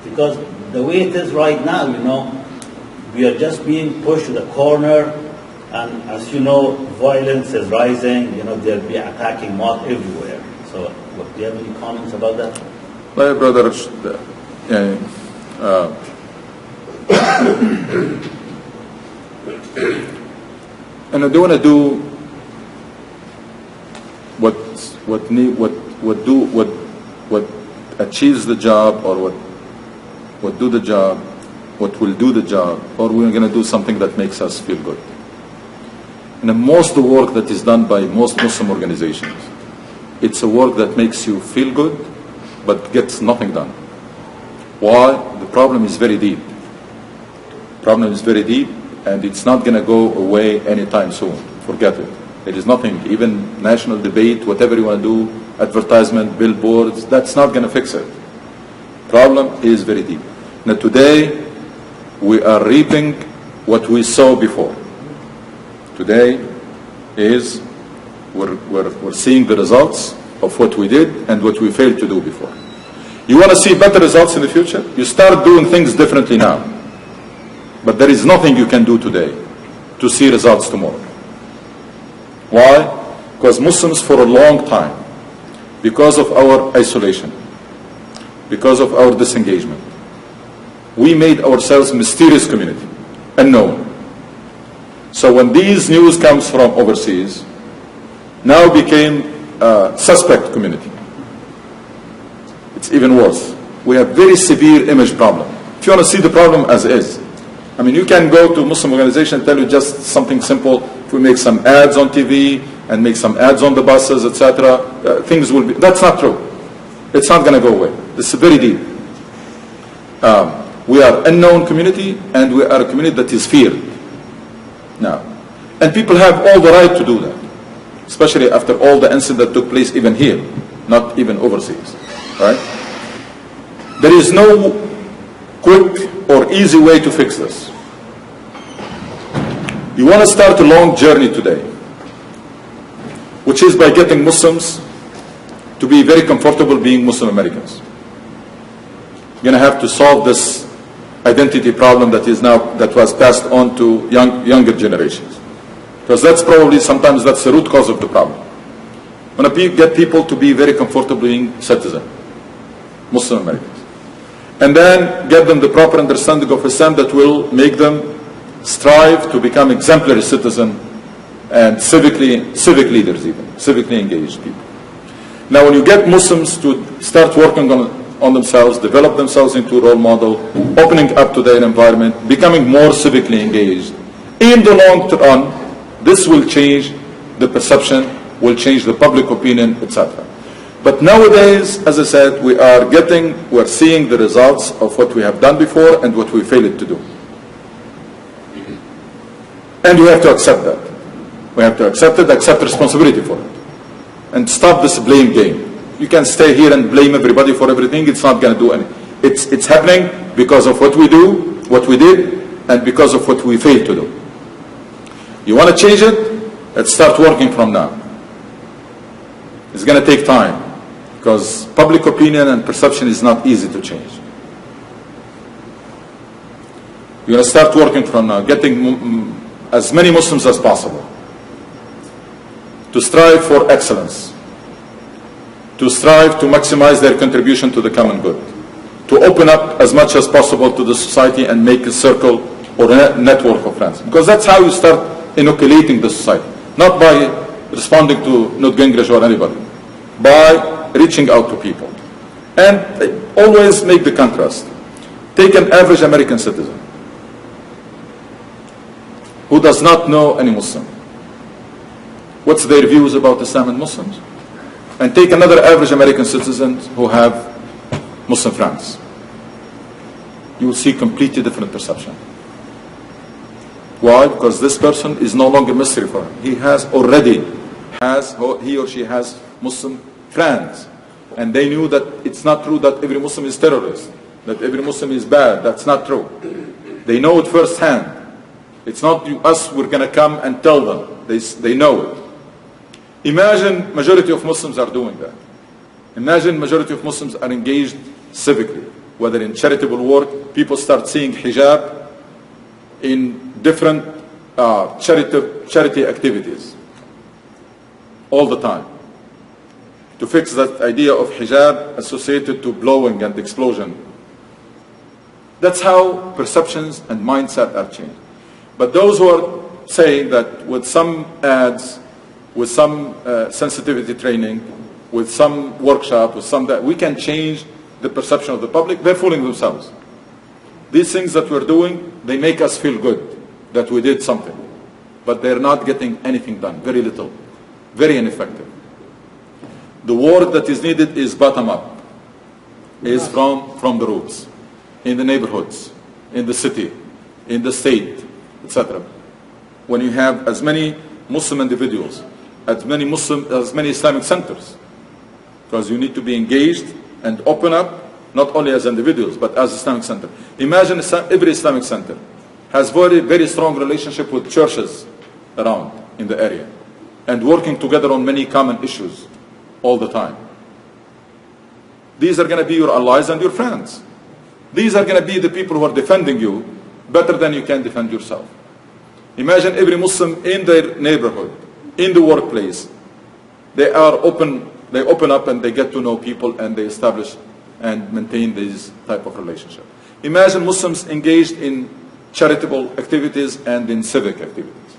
Because the way it is right now, we are just being pushed to the corner, and as you know, violence is rising, they'll be attacking mosques everywhere. So, do you have any comments about that? My brother, and I don't want to do what achieves the job or what do the job, what will do the job, or we're going to do something that makes us feel good. And most of the work that is done by most Muslim organizations, it's a work that makes you feel good, but gets nothing done. Why? The problem is very deep. Problem is very deep, and it's not going to go away anytime soon. Forget it. There is nothing, even national debate, whatever you want to do, advertisement, billboards, that's not going to fix it. Problem is very deep. Now today, we are reaping what we saw before. Today is, we're seeing the results of what we did and what we failed to do before. You want to see better results in the future? You start doing things differently now. But there is nothing you can do today to see results tomorrow. Why? Because Muslims for a long time, because of our isolation, because of our disengagement. We made ourselves a mysterious community, unknown. So when these news comes from overseas, now became a suspect community. It's even worse. We have very severe image problem. If you want to see the problem as is, I mean, you can go to Muslim organization and tell you just something simple. If we make some ads on TV and make some ads on the buses, etc., things will be. That's not true. It's not going to go away. This is very deep. We are unknown community, and we are a community that is feared now. And people have all the right to do that, especially after all the incident that took place even here, not even overseas. Right? There is no quick or easy way to fix this. You want to start a long journey today, which is by getting Muslims to be very comfortable being Muslim Americans. You're going to have to solve this identity problem that was passed on to younger generations, because that's probably sometimes that's the root cause of the problem. You want to get people to be very comfortable being citizen, Muslim Americans. And then get them the proper understanding of Islam that will make them strive to become exemplary citizen and civic leaders, even civically engaged people. Now, when you get Muslims to start working on themselves, develop themselves into a role model, opening up to their environment, becoming more civically engaged, in the long run, this will change the perception, will change the public opinion, etc. But nowadays, as I said, we're seeing the results of what we have done before and what we failed to do. And we have to accept that. We have to accept it, accept responsibility for it. And stop this blame game. You can stay here and blame everybody for everything. It's not going to do anything. It's happening because of what we do, what we did, and because of what we failed to do. You want to change it? Let's start working from now. It's going to take time, because public opinion and perception is not easy to change. You're going to start working from now, getting as many Muslims as possible to strive for excellence, to strive to maximize their contribution to the common good, to open up as much as possible to the society and make a circle or a network of friends. Because that's how you start inoculating the society, not by responding to Newt Gingrich or anybody, by reaching out to people. And always make the contrast. Take an average American citizen who does not know any Muslim. What's their views about Islam and Muslims? And take another average American citizen who have Muslim friends. You will see completely different perception. Why? Because this person is no longer mystery for him. He or she has Muslim friends. And they knew that it's not true that every Muslim is terrorist, that every Muslim is bad. That's not true. They know it firsthand. It's not us, we're going to come and tell them. They know it. Imagine majority of Muslims are doing that. Imagine majority of Muslims are engaged civically, whether in charitable work. People start seeing hijab in different charity activities all the time, to fix that idea of hijab associated to blowing and explosion. That's how perceptions and mindset are changed. But those who are saying that with some ads, with some sensitivity training, with some workshop, with some that we can change the perception of the public, they're fooling themselves. These things that we're doing, they make us feel good that we did something. But they're not getting anything done, very little, very ineffective. The work that is needed is bottom up, is from the roots, in the neighborhoods, in the city, in the state, etc. When you have as many Muslim individuals, as many Islamic centers, because you need to be engaged and open up, not only as individuals, but as Islamic center. Imagine every Islamic center has very, very strong relationship with churches around in the area, and working together on many common issues all the time. These are going to be your allies and your friends. These are going to be the people who are defending you better than you can defend yourself. Imagine every Muslim in their neighborhood, in the workplace, they open up and they get to know people and they establish and maintain this type of relationship. Imagine Muslims engaged in charitable activities and in civic activities,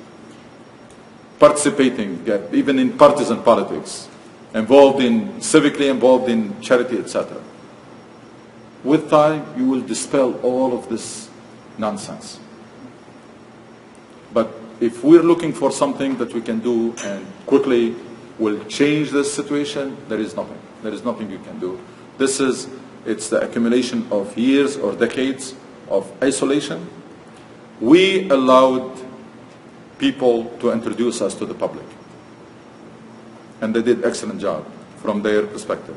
participating even in partisan politics, civically involved in charity, etc. With time, you will dispel all of this nonsense. But if we're looking for something that we can do and quickly will change this situation, there is nothing. There is nothing you can do. It's the accumulation of years or decades of isolation. We allowed people to introduce us to the public. And they did an excellent job from their perspective.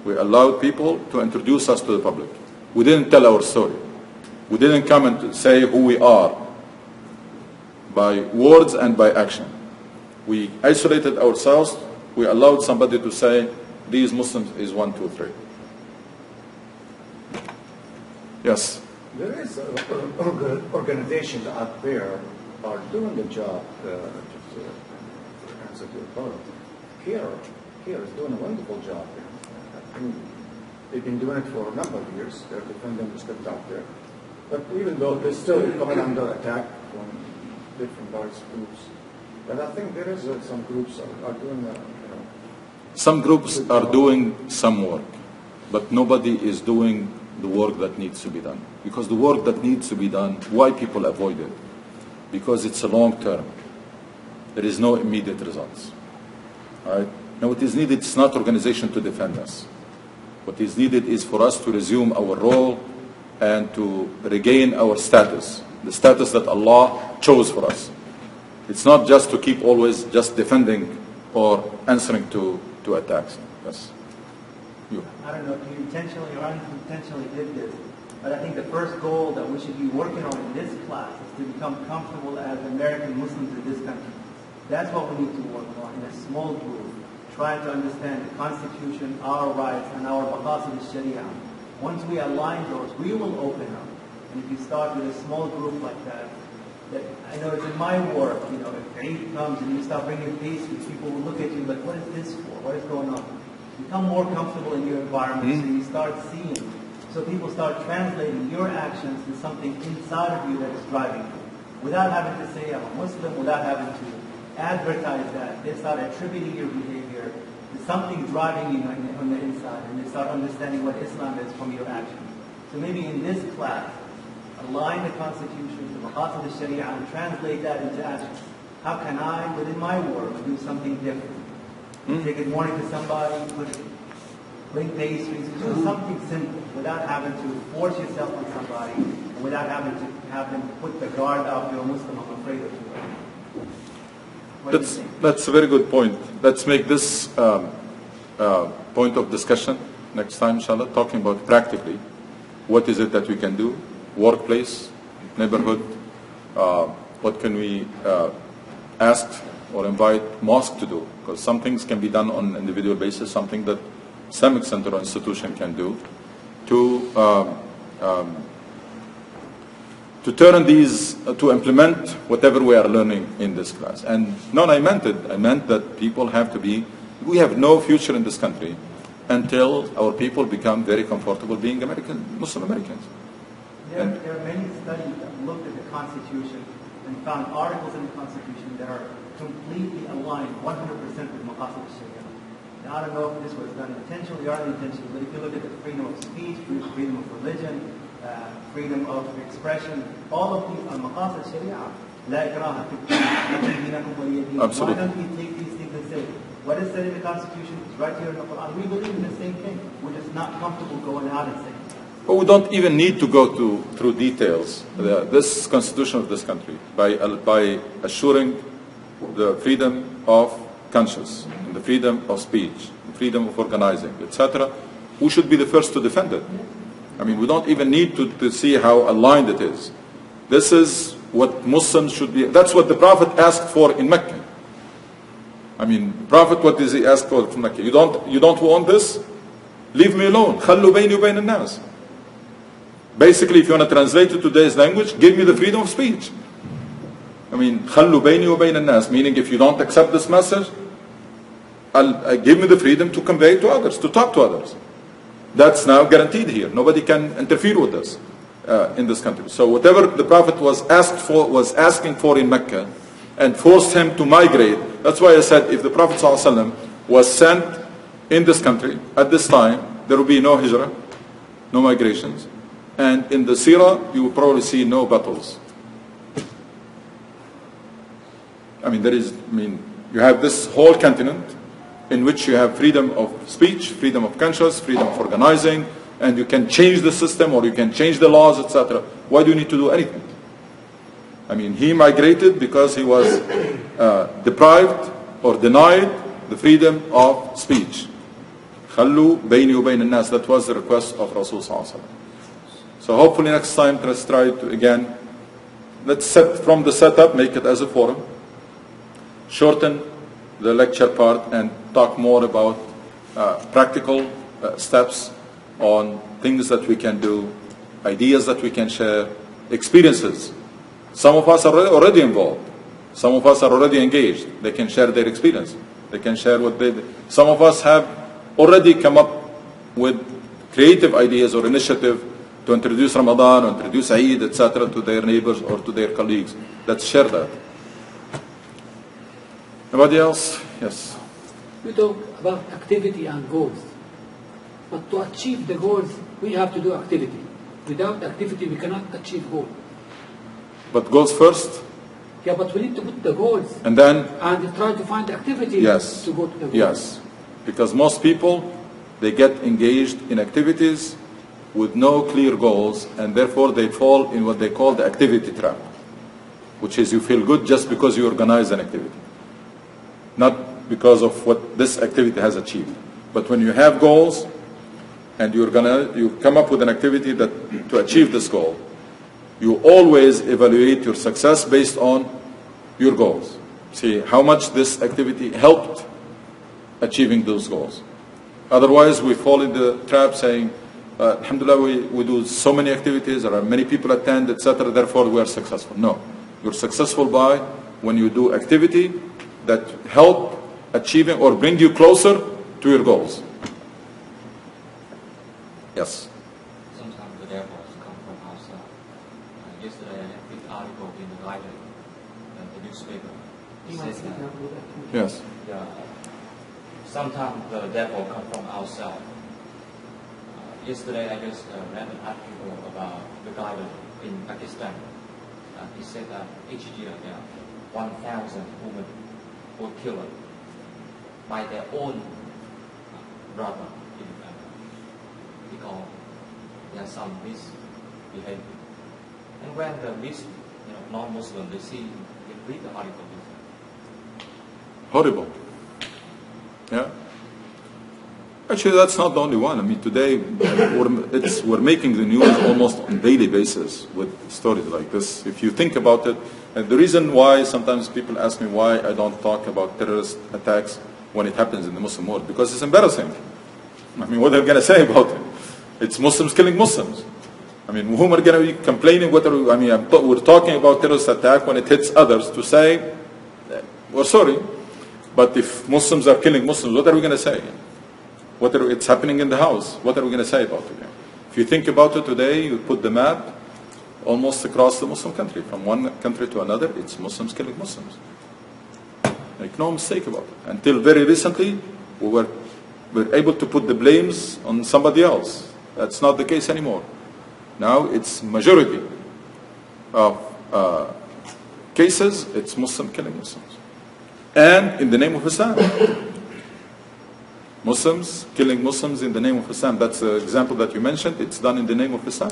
We allowed people to introduce us to the public. We didn't tell our story. We didn't come and say who we are by words and by action. We isolated ourselves. We allowed somebody to say, these Muslims is 1, 2, 3. Yes? There is organizations out there are doing the job, just to answer to your point. CARE is doing a wonderful job there. I think they've been doing it for a number of years. They're defending the script out there. But even though they're still coming under attack from different various groups. But I think there is some groups are doing Some groups are doing some work, but nobody is doing the work that needs to be done. Because the work that needs to be done, why people avoid it? Because it's a long term. There is no immediate results. All right? Now what is needed is not organization to defend us. What is needed is for us to resume our role and to regain our status, the status that Allah chose for us. It's not just to keep always just defending or answering to attacks. Yes. You. I don't know if you intentionally or unintentionally did this, but I think the first goal that we should be working on in this class is to become comfortable as American Muslims in this country. That's what we need to work on in a small group, trying to understand the Constitution, our rights, and our maqasid al-sharia. Once we align those, we will open up. And if you start with a small group like that I know it's in my work, if Eid comes and you start bringing pastries, people will look at you like, what is this for? What is going on? Become more comfortable in your environment, so you start seeing. So people start translating your actions to something inside of you that is driving you. Without having to say, I'm a Muslim, without having to advertise that, they start attributing your behavior to something driving you on the inside, and they start understanding what Islam is from your actions. So maybe in this class, align the Constitution to maqasid al-sharia and translate that into actions. How can I, within my work, do something different? Say good morning to somebody, bring pastries, do something simple without having to force yourself on somebody, and without having to have them put the guard up, you're a Muslim, I'm afraid of you. That's a very good point. Let's make this point of discussion next time, inshallah, talking about practically what is it that we can do, workplace, neighborhood, what can we ask or invite mosque to do, because some things can be done on an individual basis, something that Islamic Center or institution can do to turn these, to implement whatever we are learning in this class. And no, I meant it. I meant that people have to be, we have no future in this country until our people become very comfortable being Muslim Americans. There are many studies that looked at the Constitution and found articles in the Constitution that are completely aligned 100% with maqasid al-sharia. Now, I don't know if this was done intentionally or unintentionally, but if you look at the freedom of speech, freedom of religion, freedom of expression, all of these are maqasid al-sharia. La ikraha fi ad-din. Absolutely. Why don't we take these things and say, what is said in the Constitution is right here in the Quran. We believe in the same thing. We're just not comfortable going out and saying it. But we don't even need to go through details. This constitution of this country, by assuring the freedom of conscience, and the freedom of speech, the freedom of organizing, etc., we should be the first to defend it. I mean, we don't even need to see how aligned it is. This is what Muslims should be. That's what the Prophet asked for in Mecca. I mean, Prophet, what does he ask for from Mecca? You don't want this? Leave me alone. خَلُّوا بَيْنِي وَبَيْنَ النَّاسِ. Basically, if you want to translate to today's language, give me the freedom of speech. I mean, خَلُّوا بَيْنِي وَبَيْنَ النَّاسِ, meaning if you don't accept this message, give me the freedom to convey it to others, to talk to others. That's now guaranteed here. Nobody can interfere with us in this country. So whatever the Prophet was asking for in Mecca and forced him to migrate, that's why I said if the Prophet ﷺ was sent in this country at this time, there will be no hijrah, no migrations. And in the seerah, you will probably see no battles. You have this whole continent in which you have freedom of speech, freedom of conscience, freedom of organizing, and you can change the system or you can change the laws, etc. Why do you need to do anything? He migrated because he was deprived or denied the freedom of speech. خَلُّوا بَيْنِي وَبَيْنَ النَّاسِ. That was the request of Rasul sallallahu alaihi wasallam. So hopefully next time let's try to again, let's set from the setup, make it as a forum, shorten the lecture part and talk more about practical steps on things that we can do, ideas that we can share, experiences. Some of us are already involved. Some of us are already engaged. They can share their experience. They can share what they did. Some of us have already come up with creative ideas or initiative to introduce Ramadan, or introduce Eid, etc. to their neighbors or to their colleagues. Let's share that. Anybody else? Yes. We talk about activity and goals. But to achieve the goals, we have to do activity. Without activity, we cannot achieve goals. But goals first? Yeah, but we need to put the goals. And then? And try to find activity Yes. to go to the goals. Yes. Because most people, they get engaged in activities with no clear goals, and therefore they fall in what they call the activity trap, which is you feel good just because you organize an activity, not because of what this activity has achieved. But when you have goals and you come up with an activity that to achieve this goal, you always evaluate your success based on your goals. See how much this activity helped achieving those goals. Otherwise, we fall in the trap saying, Alhamdulillah, we do so many activities, there are many people attend, etc. Therefore, we are successful. No, you're successful by when you do activity that help achieving or bring you closer to your goals. Yes. Sometimes the devils come from outside. Yesterday, I had a big article in the Guardian, the newspaper. It says that. Yes. Yeah, sometimes the devil come from outside. Yesterday, I just read an article about the Guardian in Pakistan. He said that each year there are 1,000 women who are killed by their own brother in the family because there are some misbehavior. And when the non-Muslim, they see, they read the article, Horrible. Yeah. Actually, that's not the only one. Today we're making the news almost on a daily basis with stories like this. If you think about it, and the reason why sometimes people ask me why I don't talk about terrorist attacks when it happens in the Muslim world, because it's embarrassing. What are we going to say about it? It's Muslims killing Muslims. Whom are going to be complaining? We're talking about terrorist attack when it hits others to say, we're sorry. But if Muslims are killing Muslims, what are we going to say? It's happening in the house. What are we going to say about it? If you think about it today, you put the map almost across the Muslim country. From one country to another, it's Muslims killing Muslims. Make no mistake about it. Until very recently, we were able to put the blames on somebody else. That's not the case anymore. Now it's majority of cases, it's Muslim killing Muslims. And in the name of Islam. Muslims killing Muslims in the name of Islam. That's the example that you mentioned. It's done in the name of Islam.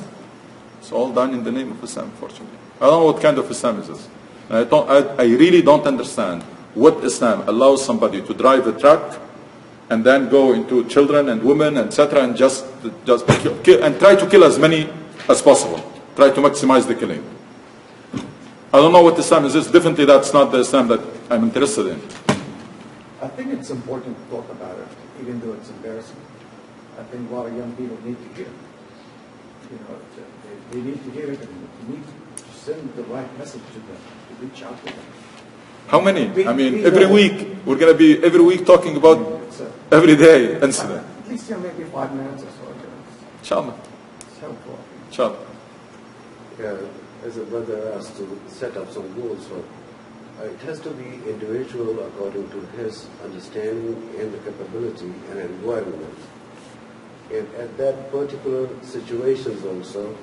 It's all done in the name of Islam, fortunately. I don't know what kind of Islam is this. I really don't understand what Islam allows somebody to drive a truck and then go into children and women, etc., and just kill, and try to kill as many as possible. Try to maximize the killing. I don't know what Islam is. Definitely that's not the Islam that I'm interested in. I think it's important to talk about it, even though it's embarrassing. I think a lot of young people need to hear it. They need to hear it, and we need to send the right message to them, to reach out to them. How many? Every week, we're going to be every week talking about everyday incident. At least maybe 5 minutes or so. Inshallah. Inshallah. Yeah, as a brother asked to set up some goals for, it has to be individual according to his understanding and the capability and environment. And at that particular situations also,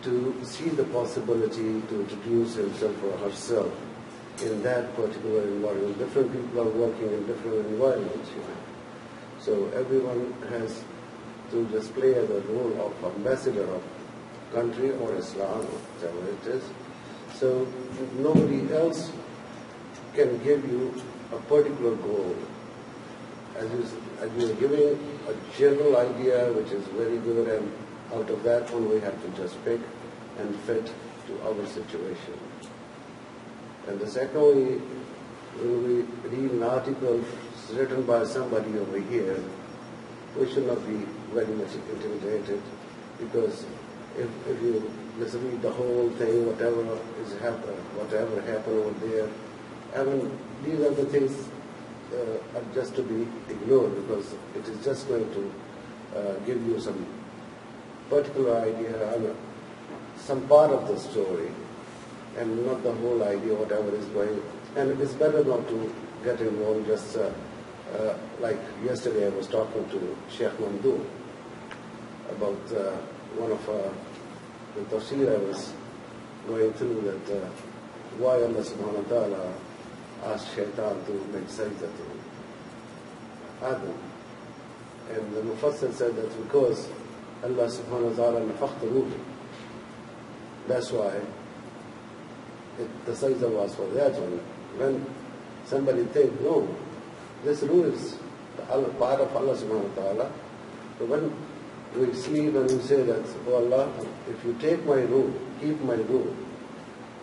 to see the possibility to introduce himself or herself in that particular environment. Different people are working in different environments, So everyone has to just play the role of ambassador of country or Islam or whatever it is. So nobody else can give you a particular goal. As you are giving a general idea which is very good, and out of that one we have to just pick and fit to our situation. And the secondly, when we read an article written by somebody over here, we should not be very much intimidated, because if you just read the whole thing, whatever happened over there, I mean, these are the things are just to be ignored, because it is just going to give you some particular idea, I mean, some part of the story, and not the whole idea, whatever is going. And it's better not to get involved just like yesterday I was talking to Sheikh Mamdou about one of the tafsir I was going through, that why Allah subhanahu wa ta'ala asked Shaitan to make sajda to Adam. And the Mufassir said that because Allah subhanahu wa ta'ala nafakhta ruhi, that's why the sajda was for that one. When somebody thinks, no, this ruh is part of Allah subhanahu wa ta'ala. So when we sleep and we say that, oh Allah, if you take my ruh, keep my ruh,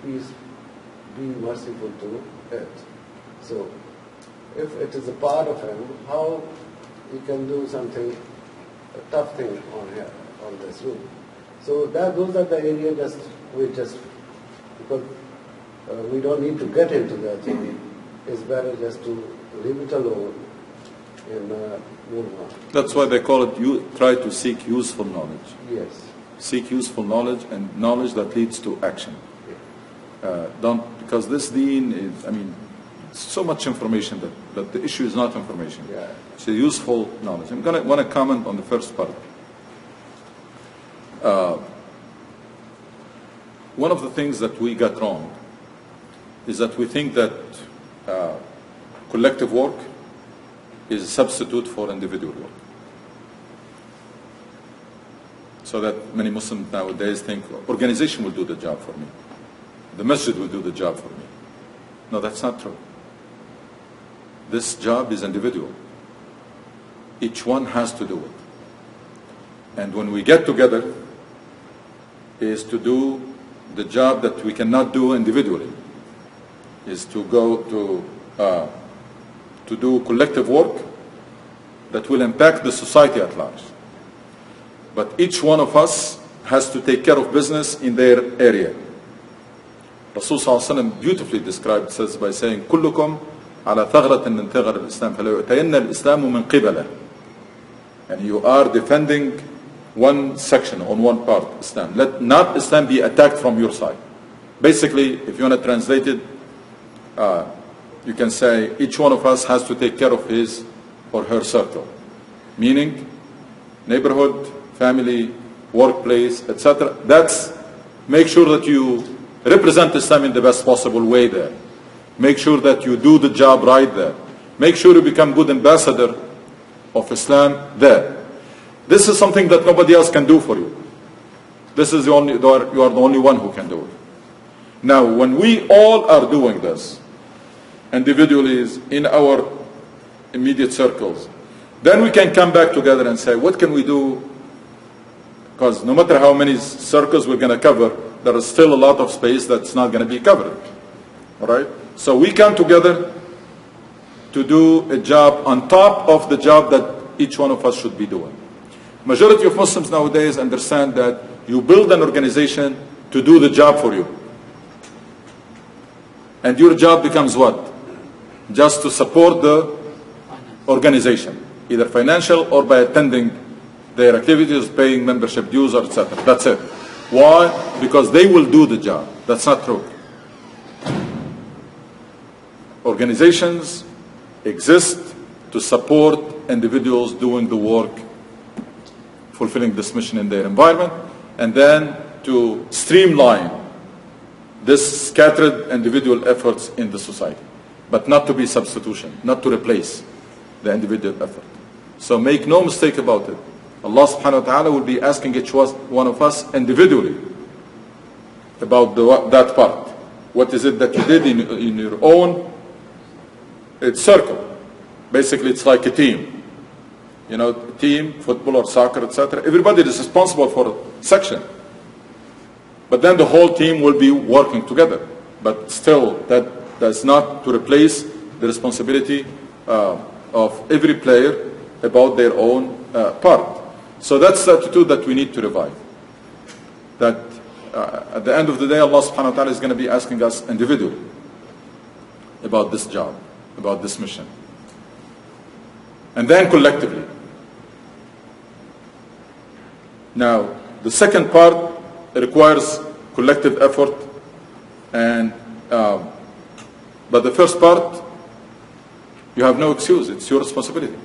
please be merciful to it. So if it is a part of him, how he can do something, a tough thing on this ruh? So those are the areas because we don't need to get into that. It's better just to leave it alone and move on. That's why they call it, try to seek useful knowledge. Yes. Seek useful knowledge and knowledge that leads to action. Because this deen is, so much information that the issue is not information. Yeah. It's a useful knowledge. I'm going to want to comment on the first part. One of the things that we got wrong is that we think that collective work is a substitute for individual work. So that many Muslims nowadays think organization will do the job for me. The masjid will do the job for me. No, that's not true. This job is individual. Each one has to do it. And when we get together, is to do the job that we cannot do individually, is to go to do collective work that will impact the society at large. But each one of us has to take care of business in their area. Rasul sallallahu alaihi wasallam beautifully described says by saying, "Kullukum ala thagrat min thaghar al-Islam, fala yu'tayanna al-Islam min qibala." And you are defending one section on one part, Islam. Let not Islam be attacked from your side. Basically, if you want to translate it, you can say each one of us has to take care of his or her circle. Meaning, neighborhood, family, workplace, etc. Make sure that you represent Islam in the best possible way there. Make sure that you do the job right there. Make sure you become good ambassador of Islam there. This is something that nobody else can do for you. This is you are the only one who can do it. Now, when we all are doing this, individually in our immediate circles, then we can come back together and say, what can we do? Because no matter how many circles we're going to cover, there is still a lot of space that's not going to be covered. All right? So we come together to do a job on top of the job that each one of us should be doing. Majority of Muslims nowadays understand that you build an organization to do the job for you. And your job becomes what? Just to support the organization, either financial or by attending their activities, paying membership dues, or etc. That's it. Why? Because they will do the job. That's not true. Organizations exist to support individuals doing the work, fulfilling this mission in their environment, and then to streamline this scattered individual efforts in the society, but not to be substitution, not to replace the individual effort. So make no mistake about it. Allah subhanahu wa ta'ala will be asking each one of us individually about that part. What is it that you did in your own circle? Basically, it's like a team. You know, team, football or soccer, etc. Everybody is responsible for a section. But then the whole team will be working together. But still, that does not to replace the responsibility of every player about their own part. So that's the attitude that we need to revive. That at the end of the day, Allah subhanahu wa ta'ala is going to be asking us individually about this job, about this mission. And then collectively. Now, the second part requires collective effort, and but the first part, you have no excuse. It's your responsibility.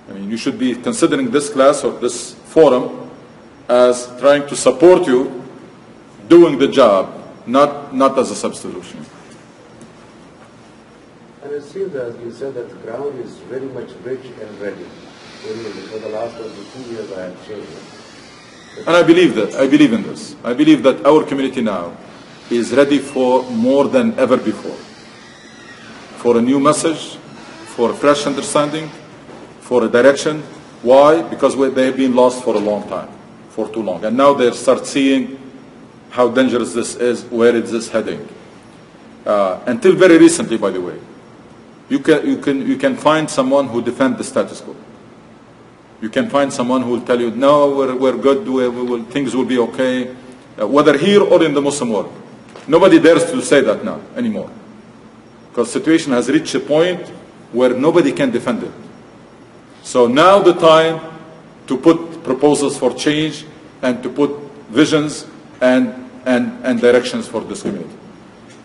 I mean, you should be considering this class or this forum as trying to support you doing the job, not as a substitution. And it seems, as you said, that the ground is very much rich and ready. For the last 22 years, I have changed. And I believe that. I believe in this. I believe that our community now is ready for more than ever before. For a new message, for a fresh understanding, for a direction. Why? Because they have been lost for a long time, for too long. And now they start seeing how dangerous this is, where is this heading. Until very recently, by the way, you can find someone who defends the status quo. You can find someone who will tell you, no, we're good, things will be okay, whether here or in the Muslim world. Nobody dares to say that now anymore. Because the situation has reached a point where nobody can defend it. So now the time to put proposals for change and to put visions and directions for this community.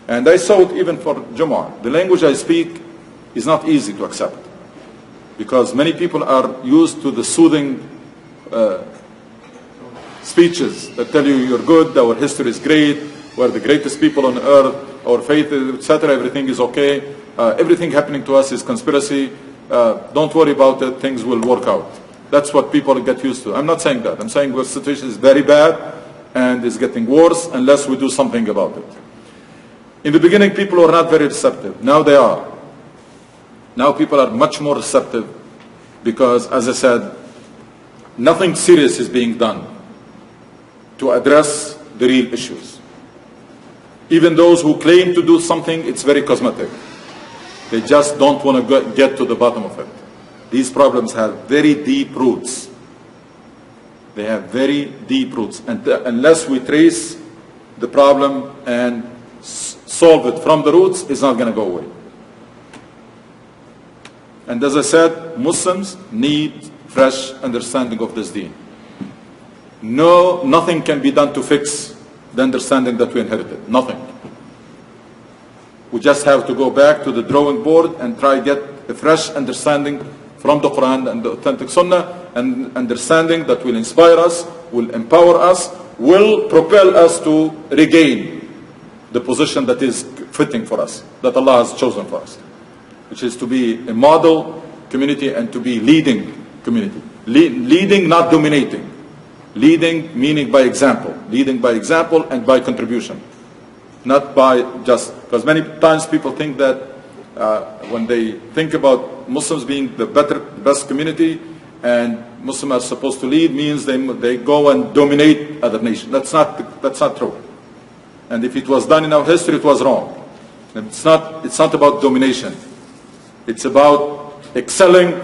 And I saw it even for Jumu'ah. The language I speak is not easy to accept, because many people are used to the soothing speeches that tell you you're good, our history is great, we're the greatest people on earth, our faith, etc., everything is okay, everything happening to us is conspiracy, don't worry about it, things will work out. That's what people get used to. I'm not saying that. I'm saying the situation is very bad and is getting worse unless we do something about it. In the beginning, people were not very receptive. Now they are. Now people are much more receptive because, as I said, nothing serious is being done to address the real issues. Even those who claim to do something, it's very cosmetic. They just don't want to get to the bottom of it. These problems have very deep roots. They have very deep roots. And unless we trace the problem and solve it from the roots, it's not going to go away. And as I said, Muslims need fresh understanding of this deen. Nothing can be done to fix the understanding that we inherited. Nothing. We just have to go back to the drawing board and try to get a fresh understanding from the Quran and the authentic Sunnah, and understanding that will inspire us, will empower us, will propel us to regain the position that is fitting for us, that Allah has chosen for us, which is to be a model community and to be leading community. Leading, not dominating. Leading meaning by example. Leading by example and by contribution. Not by just, because many times people think that when they think about Muslims being the best community and Muslims are supposed to lead, means they go and dominate other nations. That's not true. And if it was done in our history, it was wrong. And it's not about domination. It's about excelling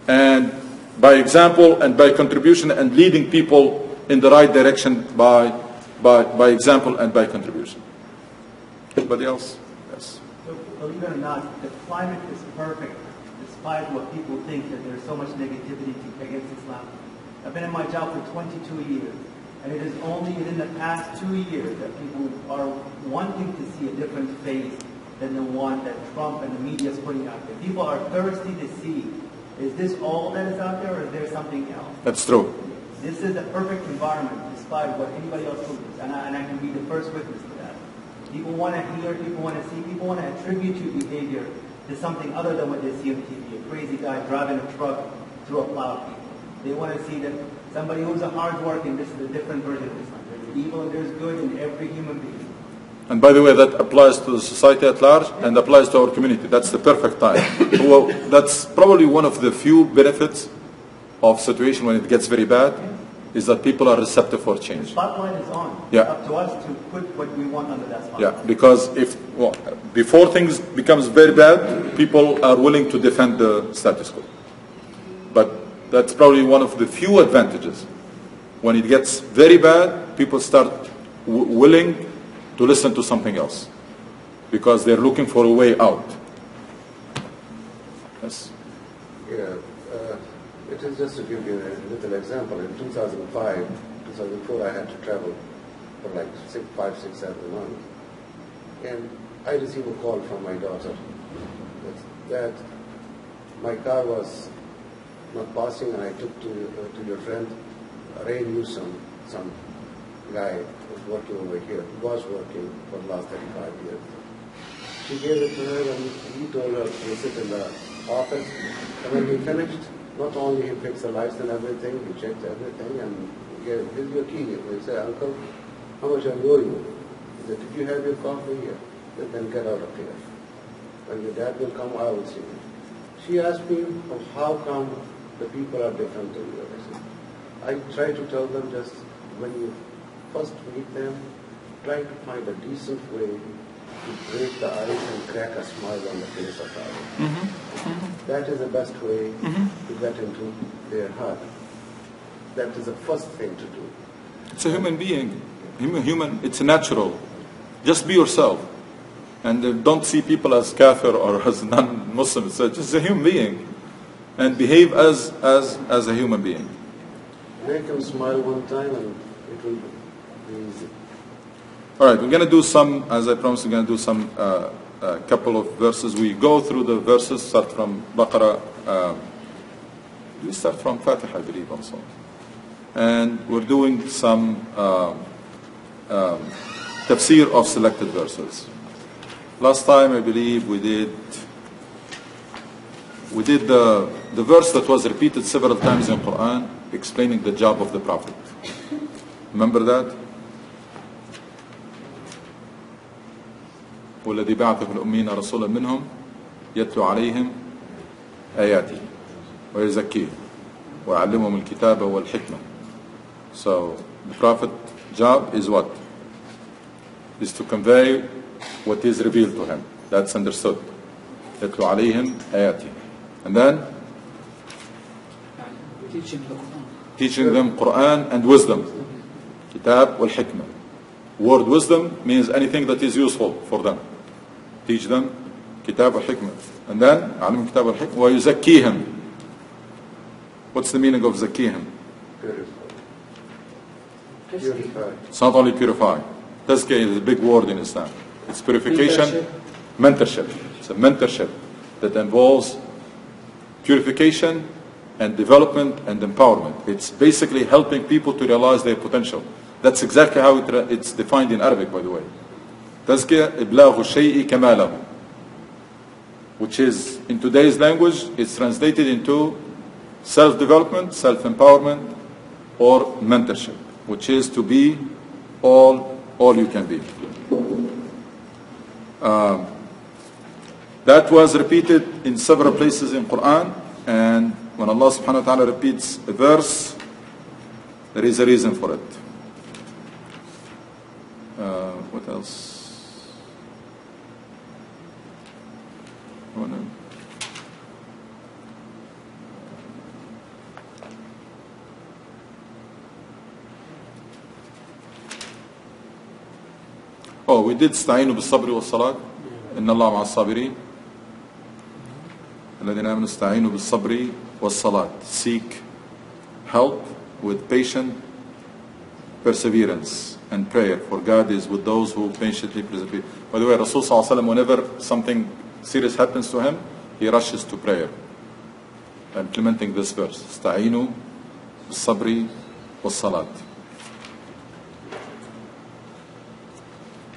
and by example and by contribution and leading people in the right direction by example and by contribution. Anybody else? Yes. So, believe it or not, the climate is perfect, despite what people think that there's so much negativity against Islam. I've been in my job for 22 years. And it is only within the past 2 years that people are wanting to see a different face than the one that Trump and the media is putting out there. People are thirsty to see, is this all that is out there, or is there something else? That's true. This is the perfect environment, despite what anybody else believes, and I can be the first witness to that. People want to hear, people want to see, people want to attribute your behavior to something other than what they see on TV. A crazy guy driving a truck through a plow field. They want to see that somebody who's a hard working, this is a different version of Islam. There's evil and there's good in every human being. And by the way, that applies to the society at large and applies to our community. That's the perfect time. Well, that's probably one of the few benefits of situation when it gets very bad, is that people are receptive for change. The spotlight is on. Yeah. It's up to us to put what we want under that spotlight. Yeah, because before things becomes very bad, people are willing to defend the status quo. But that's probably one of the few advantages. When it gets very bad, people start willing to listen to something else because they're looking for a way out. Yes. Yeah, it is just to give you a little example. In 2005, 2004, I had to travel for like 5, 6, 7 months. And I received a call from my daughter that my car was not passing, and I took to your friend, Ray Newsom, some guy who's working over here, was working for the last 35 years. She gave it to her, and he told her to sit in the office. And when he finished, not only he fixed the lights and everything, he checked everything, and he gave, here's your key. He said, Uncle, how much are you owing me? He said, did you have your coffee here? Then get out of here. When your dad will come, I will see you. She asked me, oh, how come the people are different to you? I try to tell them, just when you first meet them, try to find a decent way to break the ice and crack a smile on the face of others. That is the best way to get into their heart. That is the first thing to do. It's a human being. Human, it's natural. Just be yourself. And don't see people as kafir or as non-Muslim. It's just a human being. And behave as a human being. Make them smile one time and it will be easy. All right, we're going to do some, as I promised, we're going to do some couple of verses. We go through the verses, start from Baqarah. We start from Fatiha, I believe, also. And we're doing some tafsir of selected verses. Last time, I believe, we did the verse that was repeated several times in Quran, explaining the job of the Prophet. Remember that? والذي بعث في الأمين رسولا منهم يتلو عليهم آياته ويزكيهم ويعلمهم الكتاب والحكمة. So the Prophet's job is what? Is to convey what is revealed to him. That's understood. يتلو عليهم آياته. And then teaching them Quran and wisdom. Kitab wal hikmah. Word wisdom means anything that is useful for them. Teach them Kitab wal hikmah. And then علم Kitab wal hikmah ويزكيهم. What's the meaning of zakihim? Purify. It's not only purify. Tazkiyah is a big word in Islam. It's purification, mentorship. It's a mentorship that involves purification and development and empowerment. It's basically helping people to realize their potential. That's exactly how it's defined in Arabic, by the way. Tazkiyah iblagu shay'i kamalahu, which is, in today's language, it's translated into self-development, self-empowerment, or mentorship, which is to be all you can be. That was repeated in several places in Quran, and when Allah subhanahu wa ta'ala repeats a verse, there is a reason for it. What else? Oh, we did استعينوا بالصبر والصلاة إن الله مع الصابرين الذين آمنوا استعينوا بالصبر والصلاة. Seek help with patient perseverance and prayer, for God is with those who patiently persevere. By the way, Rasul sallallahu alaihi wasallam, whenever something serious happens to him, he rushes to prayer, implementing this verse, استعينوا بالصبر والصلاة.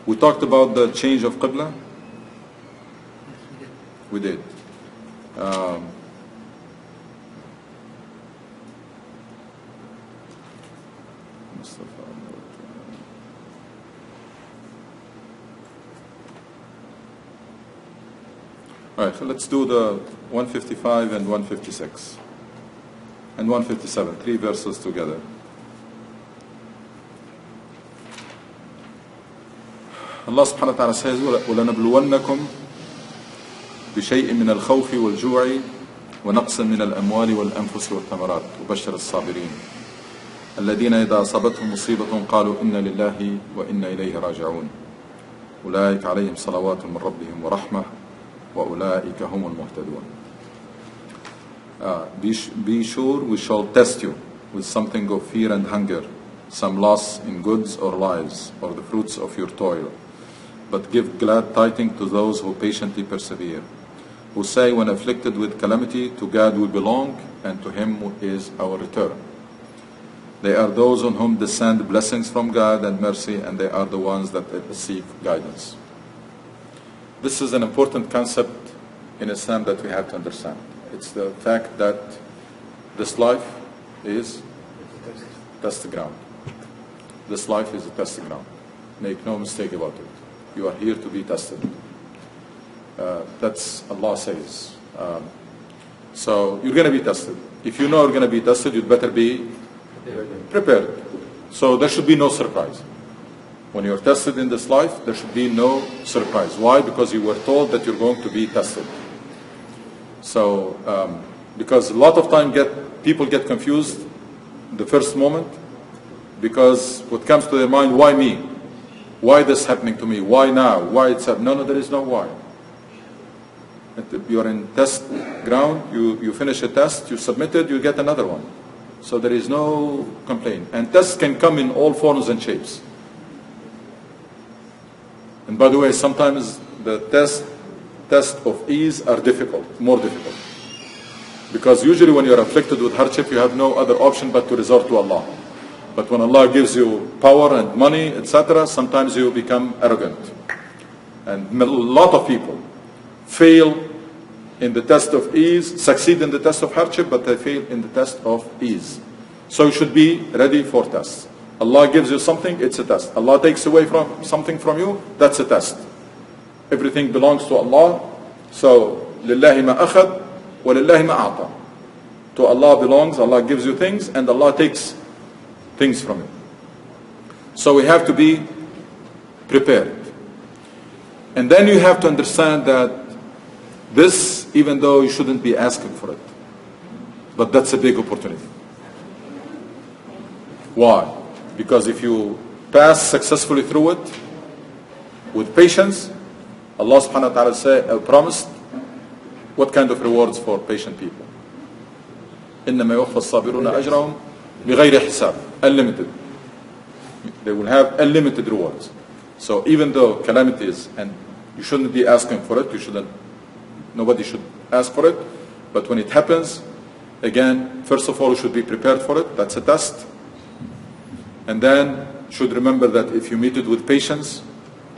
We talked about the change of Qibla. We did. All right, so let's do the 155 and 156 and 157, 3 verses together. Allah subhanahu wa ta'ala says, وَلَنَبْلُوَنَّكُمْ بِشَيْءٍ مِّنَ الْخَوْفِ وَالْجُوعِ وَنَقْصٍ مِّنَ الْأَمْوَالِ وَالْأَنفُسِ وَالثَّمَرَاتِ وَبَشِّرِ الصَّابِرِينَ الَّذِينَ إِذَا أَصَابَتْهُمْ مُصِيبَةٌ قَالُوا إِنَّا لِلَّهِ وَإِنَّا إِلَيْهِ راجعون أولئك عليهم صلوات من ربهم ورحمة وأولئك هم المهتدون. Be sure we shall test you with something of fear and hunger, some loss in goods or lives, or the fruits of your toil. But give glad tidings to those who patiently persevere, who say when afflicted with calamity, to God we belong, and to Him is our return. They are those on whom descend blessings from God and mercy, and they are the ones that receive guidance. This is an important concept in Islam that we have to understand. It's the fact that this life is test ground. This life is a testing ground. Make no mistake about it. You are here to be tested. That's Allah says. So you're going to be tested. If you know you're going to be tested, you'd better be prepared. So there should be no surprise. When you're tested in this life, there should be no surprise. Why? Because you were told that you're going to be tested. So, because a lot of time people get confused the first moment, because what comes to their mind, why me? Why this happening to me? Why now? Why it's happening? No, there is no why. You're in test ground, you finish a test, you submit it, you get another one. So there is no complaint. And tests can come in all forms and shapes. And by the way, sometimes the test of ease are difficult, more difficult. Because usually when you're afflicted with hardship, you have no other option but to resort to Allah. But when Allah gives you power and money, etc., sometimes you become arrogant. And a lot of people fail in the test of ease, succeed in the test of hardship, but they fail in the test of ease. So you should be ready for tests. Allah gives you something, it's a test. Allah takes away something from you, that's a test. Everything belongs to Allah. So, لِلَّهِ مَا أَخَذْ وَلِلَّهِ مَا أَعْطَى. To Allah belongs, Allah gives you things, and Allah takes things from you. So we have to be prepared. And then you have to understand that this, even though you shouldn't be asking for it, but that's a big opportunity. Why? Because if you pass successfully through it with patience, Allah subhanahu wa ta'ala promised what kind of rewards for patient people? إِنَّمَا يُوَفَّى الصَّابِرُونَ أَجْرَهُمْ بِغَيْرِ حِسَابٍ. Unlimited. They will have unlimited rewards. So even though calamities, and you shouldn't be asking for it, nobody should ask for it, but when it happens, again, first of all, you should be prepared for it. That's a test. And then should remember that if you meet it with patience,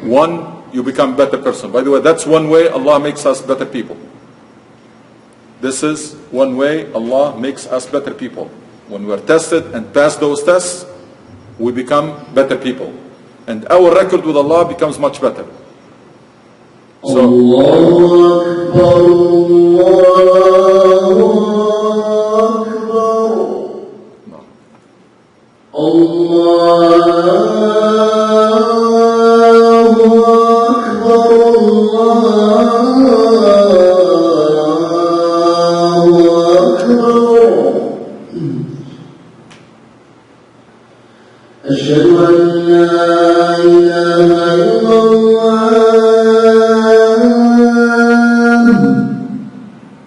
you become a better person. By the way, that's one way Allah makes us better people. This is one way Allah makes us better people. When we are tested and pass those tests, we become better people. And our record with Allah becomes much better. So, Allahu Akbar, أشهد أن لا إله إلا الله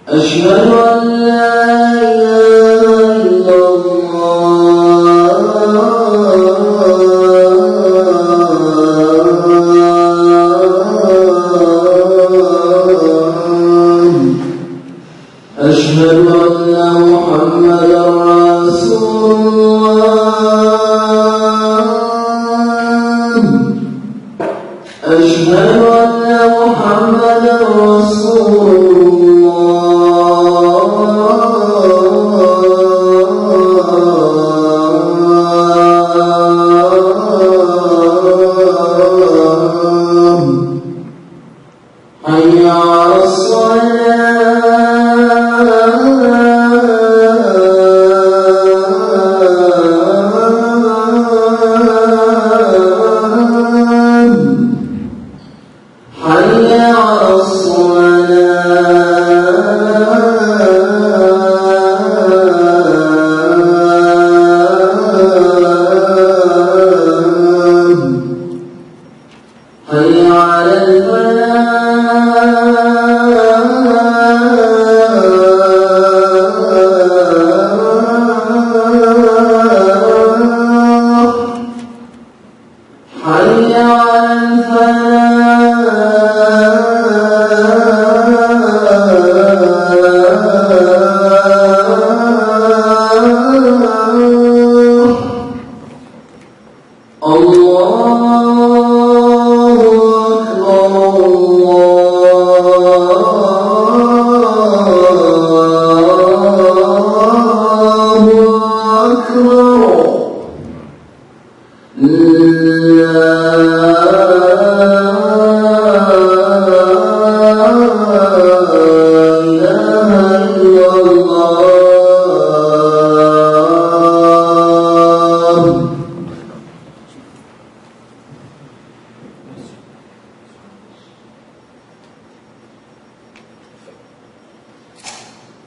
أشهد أن لا إله إلا الله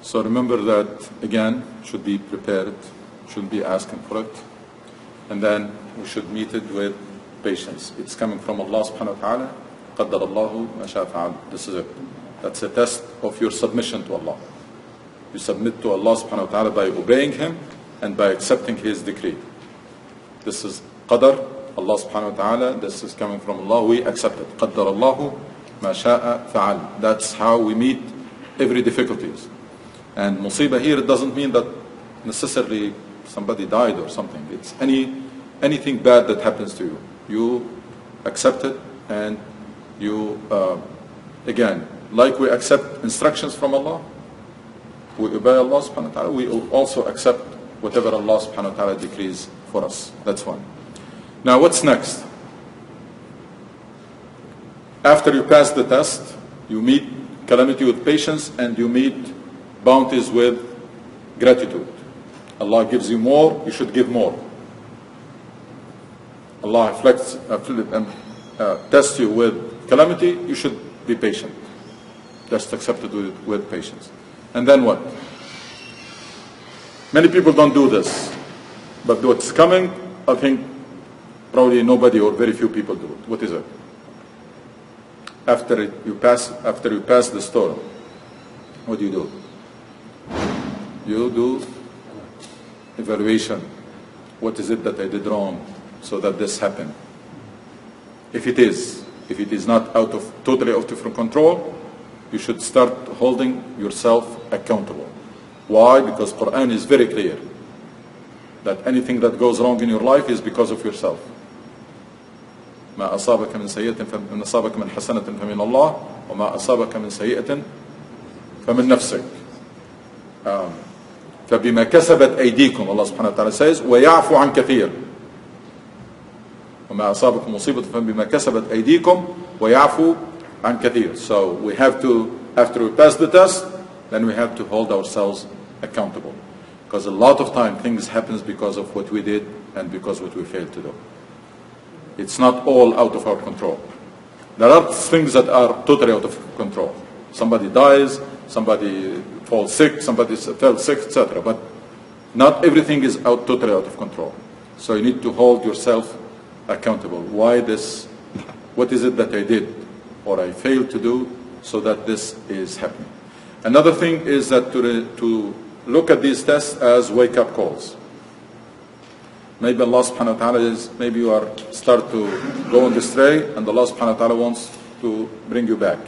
So remember that, again, should be prepared, shouldn't be asking for it. And then we should meet it with patience. It's coming from Allah subhanahu wa ta'ala. قَدَّرَ اللَّهُ مَا شَاءَ فَعَلَ. This is it. That's a test of your submission to Allah. You submit to Allah subhanahu wa ta'ala by obeying Him and by accepting His decree. This is qadar, Allah subhanahu wa ta'ala. This is coming from Allah. We accept it. قَدَّرَ اللَّهُ مَا شَاءَ فَعَلَ. That's how we meet every difficulties. And musibah here, it doesn't mean that necessarily somebody died or something. It's anything bad that happens to you. You accept it and you, again, like we accept instructions from Allah, we obey Allah subhanahu wa ta'ala, we also accept whatever Allah subhanahu wa ta'ala decrees for us. That's one. Now what's next? After you pass the test, you meet calamity with patience and you meet bounties with gratitude. Allah gives you more, you should give more. Allah tests you with calamity, you should be patient. Just accept it with patience. And then what? Many people don't do this. But what's coming, I think probably nobody or very few people do it. What is it? After you pass the storm, what do? You do evaluation. What is it that I did wrong so that this happened? If it is not totally out of control, you should start holding yourself accountable. Why? Because Quran is very clear that anything that goes wrong in your life is because of yourself. ما أصابك من سيئة فمن أصابك من حسنة فمن الله وما أصابك من سيئة فمن نفسك. فبما كسبت أيديكم, Allah subhanahu wa ta'ala says, ويعفو عن كثير. وما أصابكم مصيبة فبما كسبت أيديكم ويعفو عن كثير. So we have to, after we pass the test, then we have to hold ourselves accountable. Because a lot of time things happens because of what we did and because what we failed to do. It's not all out of our control. There are things that are totally out of control. Somebody dies, somebody falls sick, somebody fell sick, etc. But not everything is totally out of control. So you need to hold yourself accountable. Why this? What is it that I did or I failed to do so that this is happening? Another thing is that to look at these tests as wake-up calls. Maybe Allah subhanahu wa ta'ala is, maybe you start to go on the stray and Allah subhanahu wa ta'ala wants to bring you back.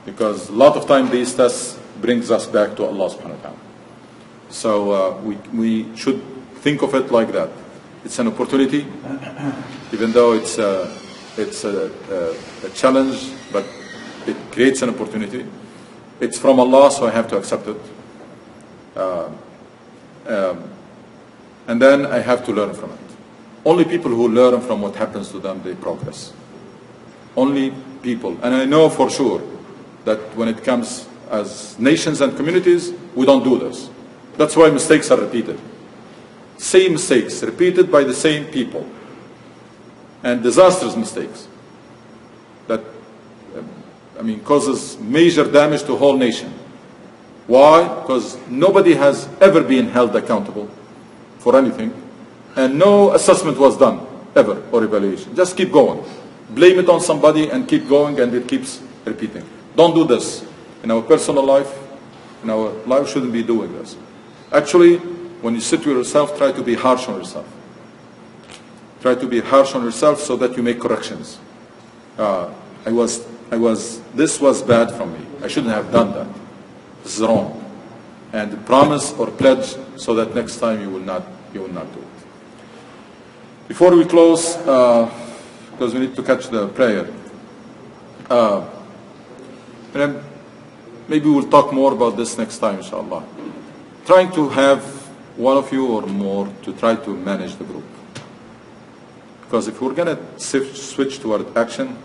Because a lot of time these tests brings us back to Allah subhanahu wa ta'ala. So we should think of it like that. It's an opportunity, even though it's a challenge, but it creates an opportunity. It's from Allah, so I have to accept it. And then I have to learn from it. Only people who learn from what happens to them, they progress. Only people. And I know for sure that when it comes as nations and communities, we don't do this. That's why mistakes are repeated. Same mistakes, repeated by the same people. And disastrous mistakes. That, causes major damage to a whole nation. Why? Because nobody has ever been held accountable for anything, and no assessment was done, ever, or evaluation. Just keep going. Blame it on somebody and keep going, and it keeps repeating. Don't do this. In our personal life, in our life, shouldn't be doing this. Actually, when you sit with yourself, try to be harsh on yourself. Try to be harsh on yourself so that you make corrections. This was bad from me. I shouldn't have done that. This is wrong. and promise or pledge so that next time you will not do it. Before we close, because we need to catch the prayer, and maybe we'll talk more about this next time, inshallah. Trying to have one of you or more to try to manage the group. Because if we're going to switch toward action,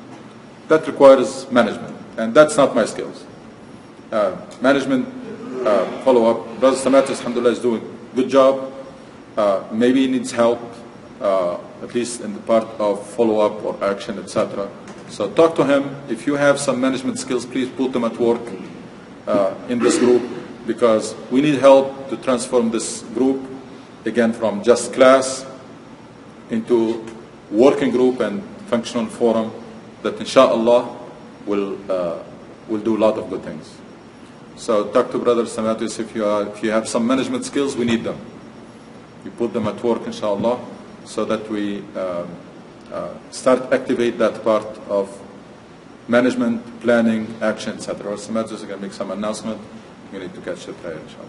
that requires management, and that's not my skills. Management, follow-up. Brother Samatis, alhamdulillah, is doing a good job. Maybe he needs help, at least in the part of follow-up or action, etc. So talk to him. If you have some management skills, please put them at work in this group, because we need help to transform this group, again, from just class into working group and functional forum that, inshallah, will do a lot of good things. So talk to Brother Samatis. If you have some management skills, we need them. You put them at work, inshallah, so that we start activate that part of management, planning, action, etc. Brother Samatis is going to make some announcement. You need to catch the prayer, inshallah.